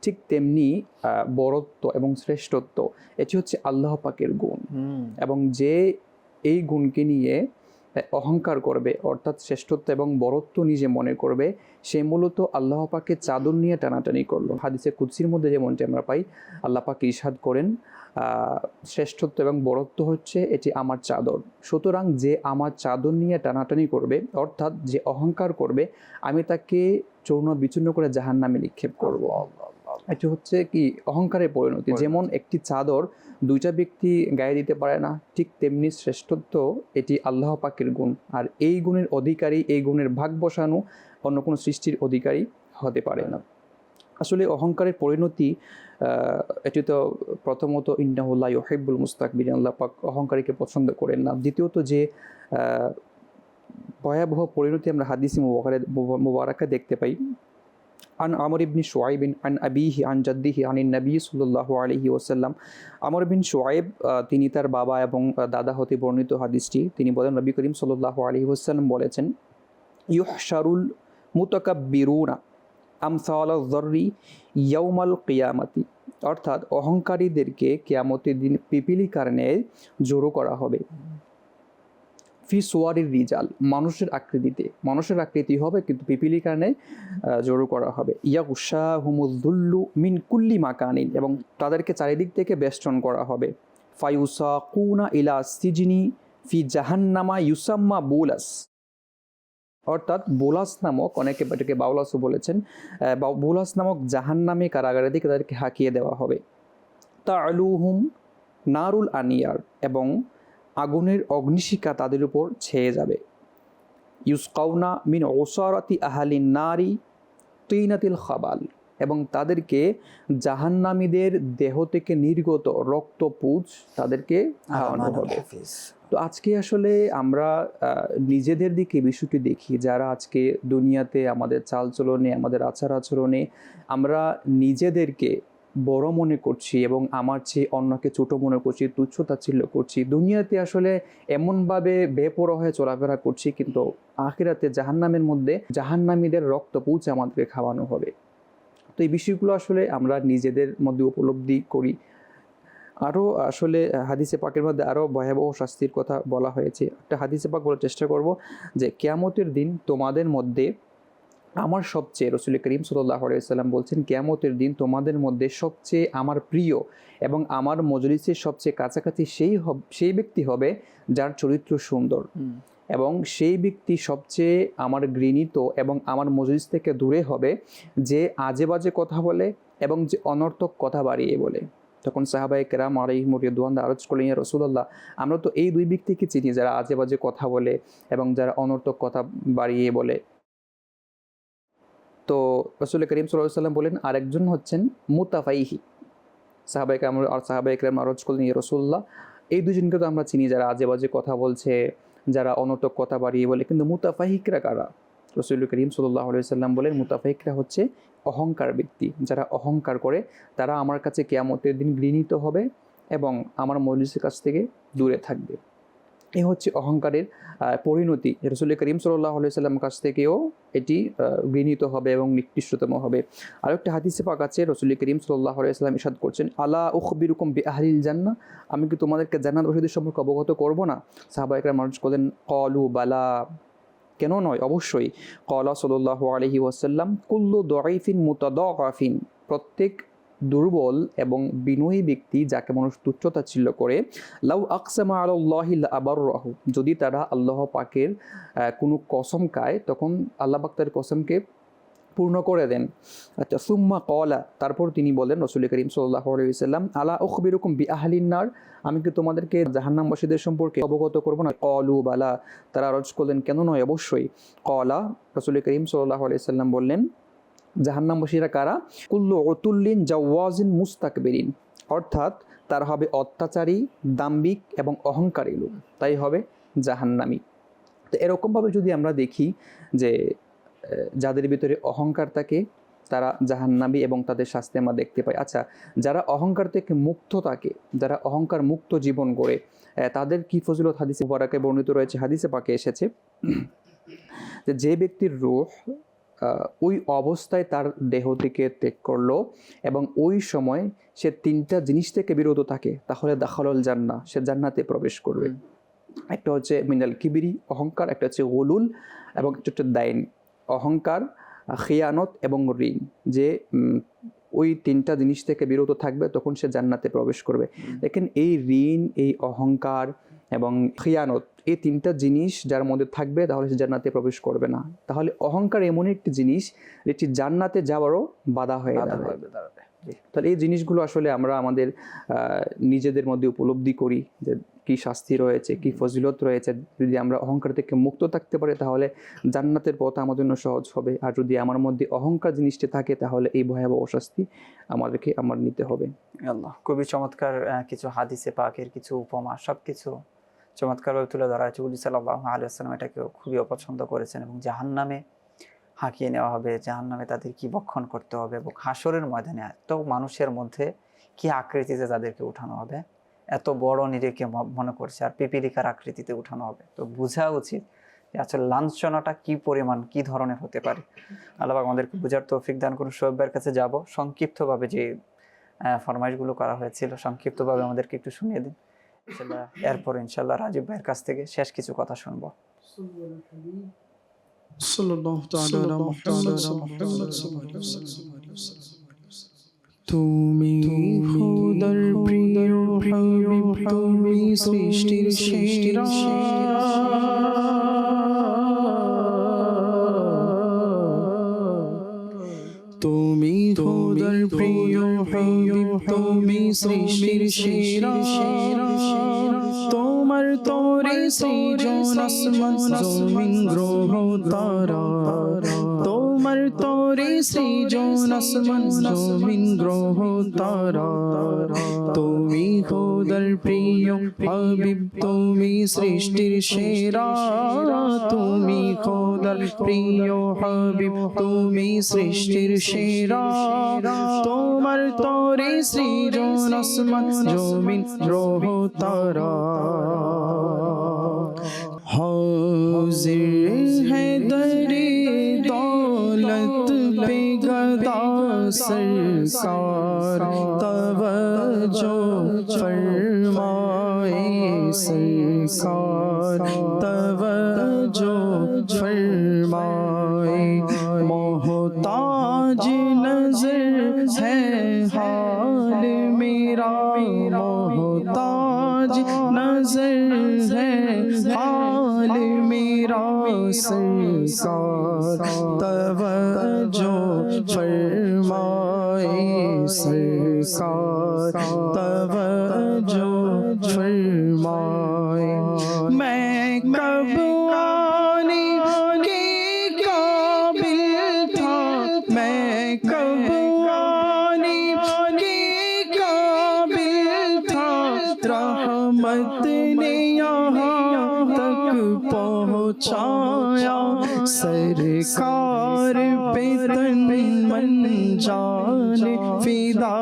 ঠিক তেমনি বরত্ব এবং শ্রেষ্ঠত্ব, এটি হচ্ছে আল্লাহ পাকের গুণ, এবং যে এই গুণকে নিয়ে অহংকার করবে, অর্থাৎ শ্রেষ্ঠত্ব এবং বরত্ব নিজে মনে করবে, সে মূলত আল্লাহ পাকের চাদর নিয়ে টানাটানি করলো। হাদিসে কুদসির মধ্যে যেমনটি আমরা পাই, আল্লাহ পাক ইরশাদ করেন, শ্রেষ্ঠত্ব এবং বরত্ব হচ্ছে এটি আমার চাদর। সুতরাং যে আমার চাদর নিয়ে টানাটানি করবে, অর্থাৎ যে অহংকার করবে, আমি তাকে চূর্ণ বিচূর্ণ করে জাহান্নামে নিক্ষেপ করব। এটি হচ্ছে কি অহংকারের পরিণতি। যেমন একটি চাদর দুইটা ব্যক্তি গায়ে দিতে পারে না, ঠিক তেমনি শ্রেষ্ঠত্ব এটি আল্লাহ পাকের গুণ, আর এই গুণের অধিকারী, এই গুণের ভাগ বসানো অন্য কোনো সৃষ্টির অধিকারী হতে পারে না। আসলে অহংকারের পরিণতি এটি তো প্রথমত ইন্নাহু লা ইউহিব্বুল মুস্তাকবিরিন, আল্লাহ পাক অহংকারীকে পছন্দ করেন না। দ্বিতীয়ত যে ভয়াবহ পরিণতি আমরা হাদিসে মুবারাকা দেখতে পাই। আন আমর ইবনে শুআইব আন আবিহি আন জাদ্দিহি আনিন নবী সাল্লাল্লাহু আলাইহি ওয়াসাল্লাম। আমর বিন শুআইব তিনি তার বাবা এবং দাদা হতে বর্ণিত হাদিসটি। তিনি বলেন, নবী করিম সাল্লাল্লাহু আলাইহি ওয়াসাল্লাম বলেছেন, ইউহশারুল মুতাকাব্বিরুনা আমসালায যররি ইয়াউমাল কিয়ামাতি, অর্থাৎ অহংকারীদেরকে কিয়ামতের দিন পিপিলিকার ন্যায় জড়ো করা হবে। ফি সুয়ারির রিজাল, মানুষের আকৃতিতে, মানুষের আকৃতি হবে কিন্তু পিপিলিকার ন্যায় জড়ো করা হবে। ইয়াগুশাহুমুযযুল্লু মিন কুল্লি মাকানিন, এবং তাদেরকে চারিদিক থেকে বেষ্টন করা হবে। ফায়ুসাকুনা ইলা সিজনি ফি জাহান্নামা ইউসাম্মা বুলাস, অর্থাৎ বুলাস নামক, অনেকে এটাকে বাউলাসও বলেছেন, বুলাস নামক জাহান্নামে কারাগারের দিকে তাদেরকে হাঁকিয়ে দেওয়া হবে। তা'লুহুম নারুল আনিয়ার, এবং আগুনের অগ্নিশিখা তাদের উপর ছেয়ে যাবে। ইউসকাউনা মিন উসারাতি আহলিন নারি তিনাতিল খাবাল, এবং তাদেরকে জাহান্নামীদের দেহ থেকে নির্গত রক্তপুঁজ তাদেরকে খাওয়ানো হবে। তো আজকে আসলে আমরা নিজেদের দিকে বিষয়টি দেখি, যারা আজকে দুনিয়াতে আমাদের চালচলনে, আমাদের আচার আচরণে আমরা নিজেদেরকে বড় মনে করছি এবং আমার চেয়ে অন্যকে ছোট মনে করছি, তুচ্ছ তাচ্ছিল্য করছি। দুনিয়াতে আসলে এমনভাবে বেপরোয়া হয়ে চলাফেরা করছি, কিন্তু আখিরাতে জাহান্নামের মধ্যে জাহান্নামীদের রক্তপুঁজ আমাদেরকে খাওয়ানো হবে। তো এই বিষয়গুলো আসলে আমরা নিজেদের মধ্যে উপলব্ধি করি। আরও আসলে হাদিসে পাকের মধ্যে আরও ভয়াবহ শাস্তির কথা বলা হয়েছে। একটা হাদিসে পাক বলার চেষ্টা করব যে কিয়ামতের দিন তোমাদের মধ্যে আমার সবচেয়ে, রাসূল করিম সাল্লাল্লাহু আলাইহি ওয়াসাল্লাম বলছেন, কিয়ামতের দিন তোমাদের মধ্যে সবচেয়ে আমার প্রিয় এবং আমার মজলিসের সবচেয়ে কাছাকাছি সেই ব্যক্তি হবে যার চরিত্র সুন্দর, এবং সেই ব্যক্তি সবচেয়ে আমার ঘৃণিত এবং আমার মজলিস থেকে দূরে হবে যে আজে বাজে কথা বলে এবং যে অনর্থক কথা বাড়িয়ে বলে। তখন সাহাবায়ে কেরাম আলাইহিমুর রিদওয়ান আরজ করলেন, ইয়া রাসূলুল্লাহ, আমরা তো এই দুই ব্যক্তিকে চিনি যারা আজে বাজে কথা বলে এবং যারা অনর্থক কথা বাড়িয়ে বলে। তো রাসূল করিম সাল্লাল্লাহু আলাইহি ওয়াসাল্লাম বলেন, আরেকজন হচ্ছেন মুতাফাইহি। সাহাবায়ে কেরাম আরজ করলেন, ইয়া রাসূলুল্লাহ, এই দুজনকে তো আমরা চিনি যারা আজে বাজে কথা বলছে, যারা অনর্থক কথা বাড়িয়ে বলে, কিন্তু মুতাফাহিকরা কারা? রাসূল করিম সাল্লাল্লাহু আলাইহি ওয়াসাল্লাম বলেন, মুতাফাহিকরা হচ্ছে অহংকার ব্যক্তি। যারা অহংকার করে তারা আমার কাছে কিয়ামতের দিন ঘৃণিত হবে এবং আমার মজলিসের কাছ থেকে দূরে থাকবে। এই হচ্ছে অহংকারের পরিণতি। রাসূল করিম সাল্লাল্লাহু আলাইহি ওয়াসাল্লামের কাছ থেকেও এটি ঘৃণিত হবে এবং নিকৃষ্টতম হবে। আরেকটা হাদিসে পাক আছে, রাসূল করিম সাল্লাল্লাহু আলাইহি ওয়াসাল্লাম ইরশাদ করছেন, আলা উখবিরুকুম বিআহলিল জান্নাহ, আমি কি তোমাদেরকে জান্নাতবাসীদের সম্পর্কে অবগত করব না? সাহাবায়ে কেরাম আরজ করলেন, ক্বালু বালা, কেন নয়, অবশ্যই। ক্বালা সাল্লাল্লাহু আলাইহি ওয়াসাল্লাম, কুল্লু দাঈফিন মুতাদাআফিন, প্রত্যেক দুর্বল এবং বিনয়ী ব্যক্তি যাকে মানুষ তুচ্ছতাচ্ছিল্য করে, লাউ আকসামা আলাল্লাহি লা আবাররাহু, যদি তারা আল্লাহ পাকের কোনো কসম খায় তখন আল্লাহ পাক তার কসমকে পূর্ণ করে দেন। আচ্ছা, সুম্মা ক্বালা, তারপর তিনি বলেন, রাসূল করিম সাল্লাল্লাহু আলাইহি ওয়াসাল্লাম, আলা উখবিরুকুম বিআহলিন নার, আমি কি তোমাদেরকে জাহান্নামবাসীদের সম্পর্কে অবগত করব না? ক্বালু বালা, তারা আরজ করলেন, কেন নয়, অবশ্যই। ক্বালা, রাসূল করিম সাল্লাল্লাহু আলাইহি ওয়াসাল্লাম বললেন, জাহান্নামবাসীরা কারা? কুল্লু উতুল্লিন জাওয়াজিন মুস্তাকবিরিন, অর্থাৎ তারা হবে অত্যাচারী, দাম্ভিক এবং অহংকারী লোক, তাই হবে জাহান্নামী। তো এরকমভাবে যদি আমরা দেখি যে যাদের ভিতরে অহংকার থাকে তারা জাহান্নামী এবং তাদের শাস্তি আমরা দেখতে পাই। আচ্ছা, যারা অহংকার থেকে মুক্ত থাকে, যারা অহংকার মুক্ত জীবন গড়ে, তাদের কি ফজিলত হাদিসে মুবারাকে বর্ণিত রয়েছে, হাদিসে পাকে এসেছে যে ব্যক্তির রূহ ওই অবস্থায় তার দেহ থেকে ত্যাগ করলো এবং ওই সময় সে তিনটা জিনিস থেকে বিরত থাকে, তাহলে দাখালুল জান্নাহ, সে জান্নাতে প্রবেশ করবে। একটা হচ্ছে মিনাল কিবিরি, অহংকার, একটা হচ্ছে গুলুল, এবং একটা হচ্ছে দাইন, অহংকার, খিয়ানত এবং ঋণ। যে ওই তিনটা জিনিস থেকে বিরত থাকবে তখন সে জান্নাতে প্রবেশ করবে। দেখেন, এই ঋণ, এই অহংকার এবং খিয়ানত, এই তিনটা জিনিস যার মধ্যে থাকবে তাহলে সে জান্নাতে প্রবেশ করবে না। তাহলে অহংকার এমন একটি জিনিস যেটি জান্নাতে যাওয়ারও বাধা হয়ে দাঁড়াবে। তাহলে এই জিনিসগুলো আসলে আমরা আমাদের নিজেদের মধ্যে উপলব্ধি করি যে কি শাস্তি রয়েছে, কি ফজিলত রয়েছে। যদি আমরা অহংকার থেকে মুক্ত থাকতে পারি তাহলে জান্নাতের পথ আমাদের জন্য সহজ হবে। আর যদি আমার মধ্যে অহংকার জিনিসটি থাকে তাহলে এই ভয়াবহ শাস্তি আমার নিতে হবে। আল্লাহ, খুবই চমৎকার কিছু হাদিসে পাকের কিছু উপমা, সবকিছু চমৎকারভাবে তুলে ধরা হয়েছে। নবী সাল্লাল্লাহু আলাইহি ওয়াসাল্লাম এটাকে খুবই অপছন্দ করেছেন এবং জাহান্নামে হাঁকিয়ে নেওয়া হবে, জাহান্নামে তাদের কি বক্ষণ করতে হবে এবং হাসরের ময়দানে এত মানুষের মধ্যে কি আকৃতিতে তাদেরকে উঠানো হবে, এত বড় নিজেকে মনে করছে আর পিপিলিকার আকৃতিতে উঠানো হবে। তো বোঝা উচিত যে আসলে লাঞ্ছনাটা কি পরিমাণ, কি ধরনের হতে পারে। আল্লাহ পাক আমাদেরকে বোঝার তৌফিক দান করুন। শোয়েব ভাইয়ের কাছে যাব, সংক্ষিপ্তভাবে যে ফরমাইশগুলো করা হয়েছিল সংক্ষিপ্তভাবে আমাদেরকে একটু শুনিয়ে দিন। এরপর ইনশাআল্লাহ রাজীব ভাইয়ের কাছ থেকে শেষ কিছু কথা শুনবো। তুমি খোদার প্রিয় হাবিব, তুমি সৃষ্টির সেরা, তুমি খোদার প্রিয় হাবিব, তুমি সৃষ্টির সেরা, তোমার তরে সৃজন আসমান জমিন গ্রহ তারা, তোমার তরে সৃজন আসমান জমিন গ্রহ তারা, তুমি খোদার প্রিয় হাবিব, তুমি সৃষ্টির সেরা, তুমি খোদার প্রিয় হাবিব, তুমি সৃষ্টির সেরা। তোমার তরে সৃজন আসমান জমিন গ্রহ তারা, হাজির है दरे दौलत पे गदा सरकार, तवज्जो फरमाए सरकार, तवज्जो फरमाए। मोहताज नजर है हाल मेरा, मोहताज नजर है हाल मेरा सरकार, तवज्जो फरमाए सरकार, तवज्जो फरमाए। मैं कब आने के काबिल था, मैं कब आने के काबिल था, रहमत ने यहाँ तक पहुँचाया। सरकार पे तन मन जान फिदा,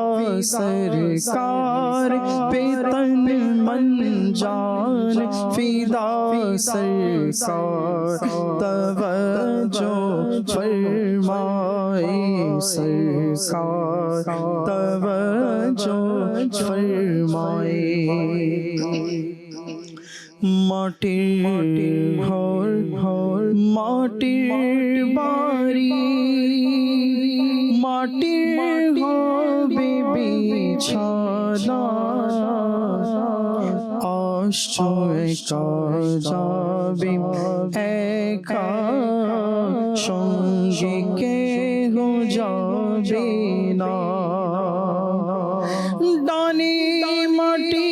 सरकार पे तन मन जान फिदा सरकार, तवज्जो फरमाए सरकार, तवज्जो फरमाए। माटिर घर घर माटिर बाड़ी, माटिर হবে বিছানা, আসছো একা যাবে একা, সঙ্গে কেহ যাবে না। ডানে মাটি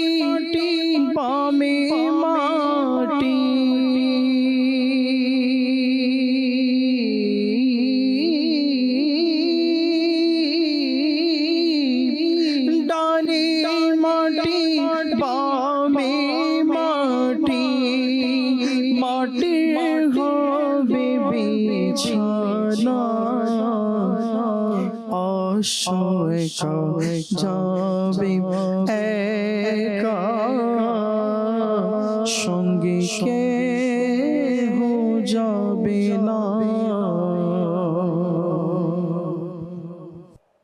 বামে মাটি, ডানে মাটি বামে মাটি, মাটির হবে বিছানা, আসো একা যাবে একা, সঙ্গে কেহ যাবে না।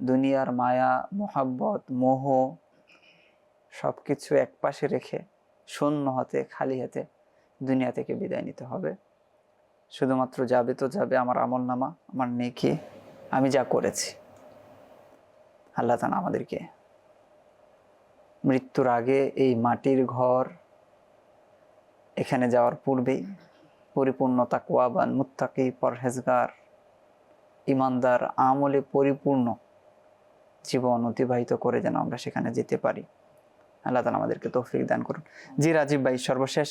দুনিয়ার মায়া, মোহাব্বত, মোহ সব কিছু এক পাশে রেখে শূন্য হাতে, খালি হাতে দুনিয়া থেকে বিদায় নিতে হবে। শুধুমাত্র যাবে তো যাবে আমার আমল নামা, আমার নেকি, আমি যা করেছি। আল্লাহ তাআলা আমাদেরকে মৃত্যুর আগে এই মাটির ঘর, এখানে যাওয়ার পূর্বেই পরিপূর্ণ তাকওয়াবান, মুত্তাকি, পরহেজগার, ইমানদার, আমলে পরিপূর্ণ জীবন অতিবাহিত করে যেন আমরা সেখানে যেতে পারি। আল্লাহ তাআলা আমাদেরকে তৌফিক দান করুন। জি রাজীব ভাই, সর্বশেষ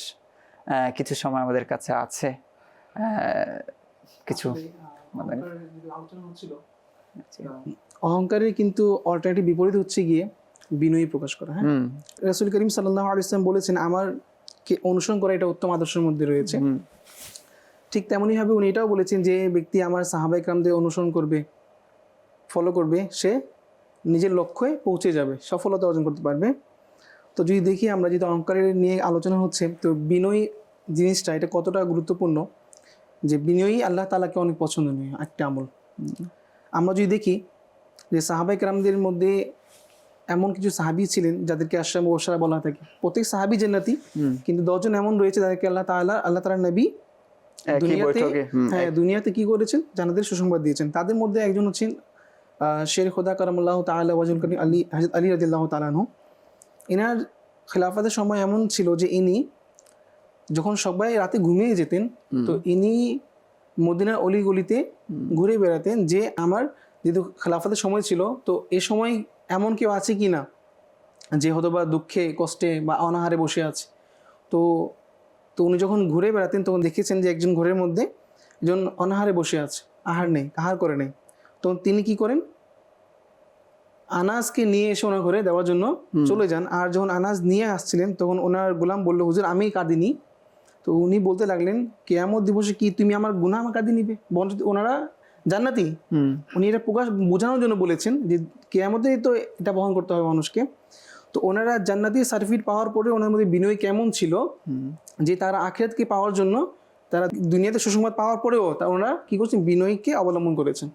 কিছু সময় আমাদের কাছে আছে, কিছু অহংকারের কিন্তু অল্টারনেটিভ বিপরীত হচ্ছে গিয়ে বিনয়ী প্রকাশ করা। হ্যাঁ, রাসূল করিম সাল্লাল্লাহু আলাইহি ওয়াসাল্লাম বলেছেন আমারকে অনুসরণ করা এটা উত্তম আদর্শের মধ্যে রয়েছে। ঠিক তেমনই ভাবে উনি এটাও বলেছেন যে ব্যক্তি আমার সাহাবায়ে কেরামদের অনুসরণ করবে, ফলো করবে, সে নিজের লক্ষ্যে পৌঁছে যাবে, সফলতা অর্জন করতে পারবে। তো যদি দেখি আমরা যদি অহংকারের নিয়ে আলোচনা হচ্ছে, তো বিনয়ী জিনিসটা এটা কতটা গুরুত্বপূর্ণ, যে বিনয়ী আল্লাহ তাআলাকে অনেক পছন্দনীয় একটা আমল। আমরা যদি দেখি যে সাহাবায়ে কেরামদের মধ্যে এমন কিছু সাহাবী ছিলেন যাদেরকে আশরা মুবাশশারা বলা থাকে। প্রত্যেক সাহাবী জান্নাতি, কিন্তু 10 জন এমন রয়েছে যাদেরকে আল্লাহ তাআলার নবী দুনিয়াতে কি করেছেন, জান্নাতের সুসংবাদ দিয়েছেন। তাদের মধ্যে একজন হচ্ছেন শের খোদা কারামাল্লাহু তাআলা ওয়াজহুল কারীম হযরত আলী রাদিয়াল্লাহু তাআলা আনহু। এনার খেলাফতের সময় এমন ছিল যে ইনি যখন সবাই রাতে ঘুমিয়ে যেতেন, তো ইনি মদিনার অলিগলিতে ঘুরে বেড়াতেন যে আমার যেহেতু খেলাফতের সময় ছিল, তো এ সময় এমন কেউ আছে কি না যে হয়তো বা দুঃখে কষ্টে বা অনাহারে বসে আছে। তো উনি যখন ঘুরে বেড়াতেন তখন দেখেছেন যে একজন ঘরের মধ্যে একজন অনাহারে বসে আছে। আহার করে নেই। তো তিনি কি করেন, আনাজকে নিয়ে এসে ওনার ঘরে দেওয়ার জন্য চলে যান। আর যখন আনাজ নিয়ে আসছিলেন তখন ওনার গোলাম বলল, হুজুর আমি কাঁদিনি। তো উনি বলতে লাগলেন, কিয়ামত দিবসে কি তুমি আমার গুনাহ আমার কাঁদিয়ে নিবে? বরঞ্চ ওনারা জান্নাতি। উনি এটা প্রকাশ বোঝানোর জন্য বলেছেন যে কিয়ামতে তো এটা বহন করতে হবে মানুষকে। তো ওনারা জান্নাতি সার্টিফিকেট পাওয়ার পরে ওনার মধ্যে বিনয় কেমন ছিল যে তারা আখিরাতকে পাওয়ার জন্য, তারা দুনিয়াতে সুসংবাদ পাওয়ার পরেও ওনারা কি করছেন, বিনয়কে অবলম্বন করেছেন।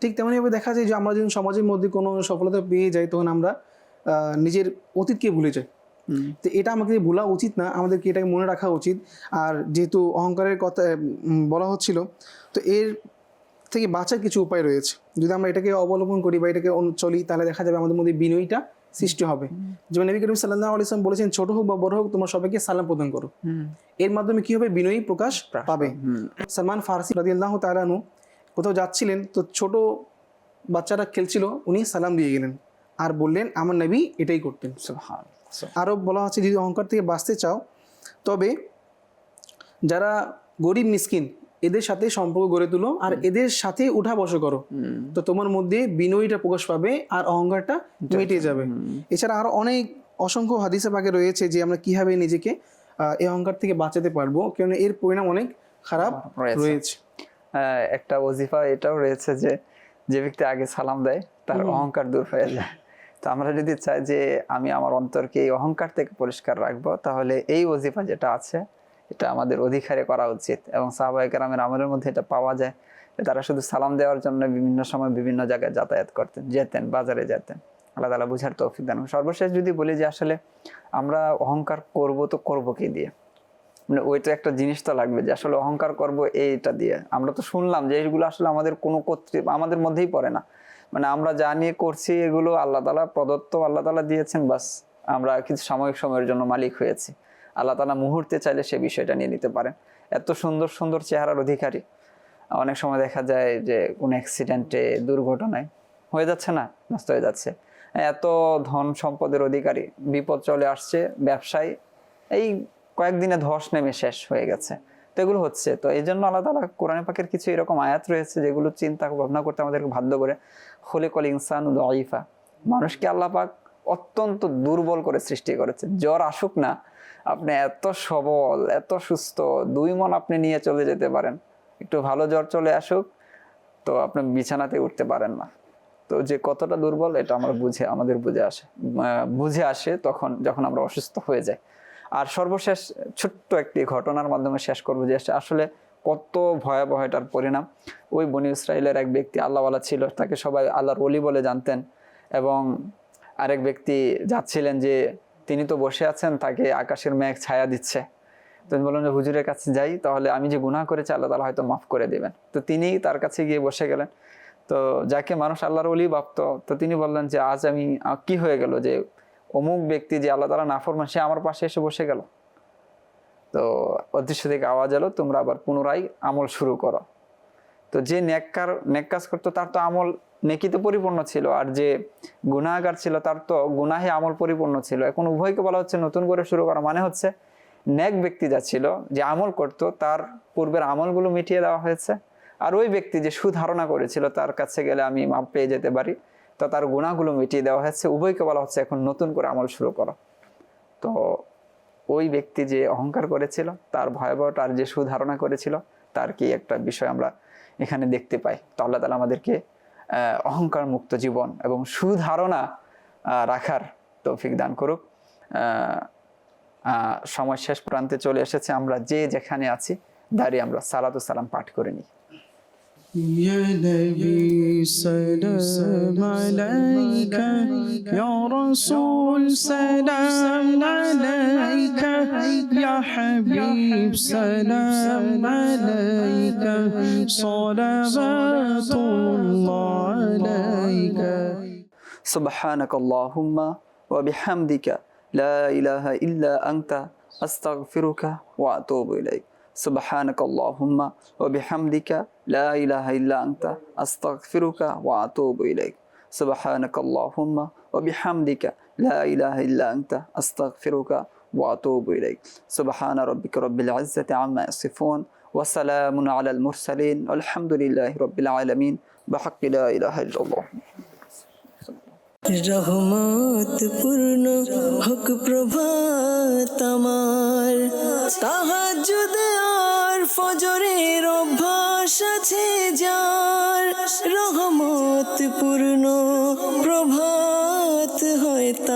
ঠিক তেমনইভাবে দেখা যায় যে আমরা যখন সমাজের মধ্যে কোনো সফলতা পেয়ে যাই তখন আমরা নিজের অতীতকে ভুলে যাই। তো এটা আমাকে ভোলা উচিত না, আমাদেরকে এটাকে মনে রাখা উচিত। আর যেহেতু অহংকারের কথা বলা হচ্ছিল, তো এর থেকে বাঁচার কিছু উপায় রয়েছে। যদি আমরা এটাকে অবলম্বন করি বা এটাকে চলি, তাহলে দেখা যাবে আমাদের মধ্যে বিনয়টা সৃষ্টি হবে। যেমন নবী করিম সাল্লাল্লাহু আলাইহি ওয়াসাল্লাম বলেছেন, ছোট হোক বা বড় হোক তোমরা সবাইকে সালাম প্রদান করো। এর মাধ্যমে কি হবে, বিনয়ী প্রকাশ পাবে। সালমান ফারসি রাদিয়াল্লাহু তাআলা আনহু কোথাও যাচ্ছিলেন, তো ছোট বাচ্চারা খেলছিল, উনি সালাম দিয়ে গেলেন আর বললেন আমার নবী এটাই করতেন। আরও বলা হচ্ছে, যদি অহংকার থেকে বাঁচতে চাও তবে যারা গরিব মিসকিন এদের সাথে সম্পর্ক গড়ে তুলো আর এদের সাথে উঠা বসা করো, তো তোমার মধ্যে বিনয়ীটা প্রকাশ পাবে আর অহংকারটা মিটে যাবে। এছাড়া আরো অনেক অসংখ্য হাদিসে পাকে রয়েছে যে আমরা কিভাবে নিজেকে এই অহংকার থেকে বাঁচাতে পারবো, কারণ এর পরিণাম অনেক খারাপ রয়েছে। একটা ওজিফা এটাও রয়েছে যে যে ব্যক্তি আগে সালাম দেয় তার অহংকার দূর হয়ে যায়। তো আমরা যদি চাই যে আমি আমার অন্তরকে এই অহংকার থেকে পরিষ্কার রাখবো, তাহলে এই ওজিফা যেটা আছে এটা আমাদের অধিকারে করা উচিত। এবং সাহাবায়ে কেরামের আমলের মধ্যে এটা পাওয়া যায়, তারা শুধু সালাম দেওয়ার জন্য বিভিন্ন সময় বিভিন্ন জায়গায় যাতায়াত করতেন, যেতেন, বাজারে যেতেন। আল্লাহ তাআলা বুঝার তৌফিক দান। সর্বশেষ যদি বলি যে আসলে আমরা অহংকার করব তো করবো কি দিয়ে, মানে ওই তো একটা জিনিস তো লাগবে যে আসলে অহংকার করব এইটা দিয়ে। আমরা তো শুনলাম যে এইগুলো আসলে আমাদের কোনো আমাদের মধ্যেই পড়ে না, মানে আমরা যা নিয়ে করছি এগুলো আল্লাহ তাআলা প্রদত্ত, আল্লাহ তাআলা দিয়েছেন, বাস আমরা কিছু সাময়িক সময়ের জন্য মালিক হয়েছি। আল্লাহ তাআলা মুহূর্তে চাইলে সে বিষয়টা নিয়ে নিতে পারেন। এত সুন্দর সুন্দর চেহারার অধিকারী অনেক সময় দেখা যায় যে কোন অ্যাক্সিডেন্টে, দুর্ঘটনায় হয়ে যাচ্ছে না, নষ্ট হয়ে যাচ্ছে। এত ধন সম্পদের অধিকারী, বিপদ চলে আসছে, ব্যবসায় এই কয়েকদিনে ধস নেমে শেষ হয়ে গেছে, তো এগুলো হচ্ছে। তো এই জন্য আল্লাহ তাআলা কোরআন পাকের কিছু এরকম আয়াত রয়েছে যেগুলো চিন্তা ভাবনা করতে আমাদেরকে বাধ্য করে। খুলিকাল ইনসানু দাঈফা, মানুষকে আল্লাহ পাক অত্যন্ত দুর্বল করে সৃষ্টি করেছে। জ্বর আসুক না, আপনি এত সবল, এত সুস্থ, 2 মণ আপনি নিয়ে চলে যেতে পারেন, একটু ভালো জ্বর চলে আসুক তো আপনি বিছানাতে উঠতে পারেন না। তো যে কতটা দুর্বল এটা আমাদের বুঝে আসে তখন যখন আমরা অসুস্থ হয়ে যাই। আর সর্বশেষ ছোট্ট একটি ঘটনার মাধ্যমে শেষ করবো যে আসলে কত ভয়াবহ এটার পরিণাম। ওই বনী ইসরাইলের এক ব্যক্তি আল্লাহওয়ালা ছিল, তাকে সবাই আল্লাহর ওলি বলে জানতেন। এবং আরেক ব্যক্তি যাচ্ছিলেন যে তিনি তো বসে আছেন, তাকে আকাশের মেঘ ছায়া দিচ্ছে। তো বললেন যে হুজুরের কাছে যাই, তাহলে আমি যে গুনাহ করেছি আল্লাহ তাআলা হয়তো মাফ করে দেবেন। তো তিনি তার কাছে গিয়ে বসে গেলেন। তো যাকে মানুষ আল্লাহর ওলি ভাবত, তো তিনি বললেন যে আজ আমি কি হয়ে গেল যে অমুক ব্যক্তি যে আল্লাহ তাআলা নাফরমান সে আমার পাশে এসে বসে গেল। তো অদৃশ্য থেকে আওয়াজ এলো, তোমরা আবার পুনরায় আমল শুরু করো। তো যে নেক কাজ করতো তার তো আমল নেকিতে পরিপূর্ণ ছিল, আর যে গুনাহগার ছিল তার তো গুনাহে আমল পরিপূর্ণ ছিল। এখন উভয়কে বলা হচ্ছে নতুন করে শুরু করা, মানে হচ্ছে নেক ব্যক্তি যা ছিল, যে আমল করত, তার পূর্বের আমলগুলো মিটিয়ে দেওয়া হয়েছে। আর ওই ব্যক্তি যে সুধারণা করেছিল তার কাছে গেলে আমি মাপ পেয়ে যেতে পারি, তো তার গুনাহগুলো মিটিয়ে দেওয়া হয়েছে। উভয়কে বলা হচ্ছে এখন নতুন করে আমল শুরু করো। তো ওই ব্যক্তি যে অহংকার করেছিল তার ভয়াবহতা, আর যে সুধারণা করেছিল তার কি একটা বিষয় আমরা এখানে দেখতে পাই। তো আল্লাহ তাআলা আমাদেরকে অহংকার মুক্ত জীবন এবং সুধারণা রাখার তৌফিক দান করুক। সময় শেষ প্রান্তে চলে এসেছে, আমরা যে যেখানে আছি দাঁড়িয়ে আমরা সালাতু সালাম পাঠ করে নিই। يا نبي سلام عليك يا رسول سلام عليك يا حبيب سلام عليك صلوات الله عليك سبحانك اللهم وبحمدك لا إله إلا أنت أستغفرك وأتوب إليك سبحانك اللهم وبحمدك لا إله إلا أنت أستغفرك وأتوب إليك سبحانك اللهم وبحمدك لا إله إلا أنت أستغفرك وأتوب إليك سبحان ربك رب العزة عما يصفون ওয়াসালামুন আলাল মুরসালিন আলহামদুলিল্লাহি রাব্বিল আলামিন বিহাক্কি লা ইলাহা ইল্লাল্লাহ। রহমত পূর্ণ হোক প্রভাত আমার, তাহাজ্জুদে আর ফজরের অভ্যাস আছে যার, রহমত পূর্ণ প্রভাত হয় তার।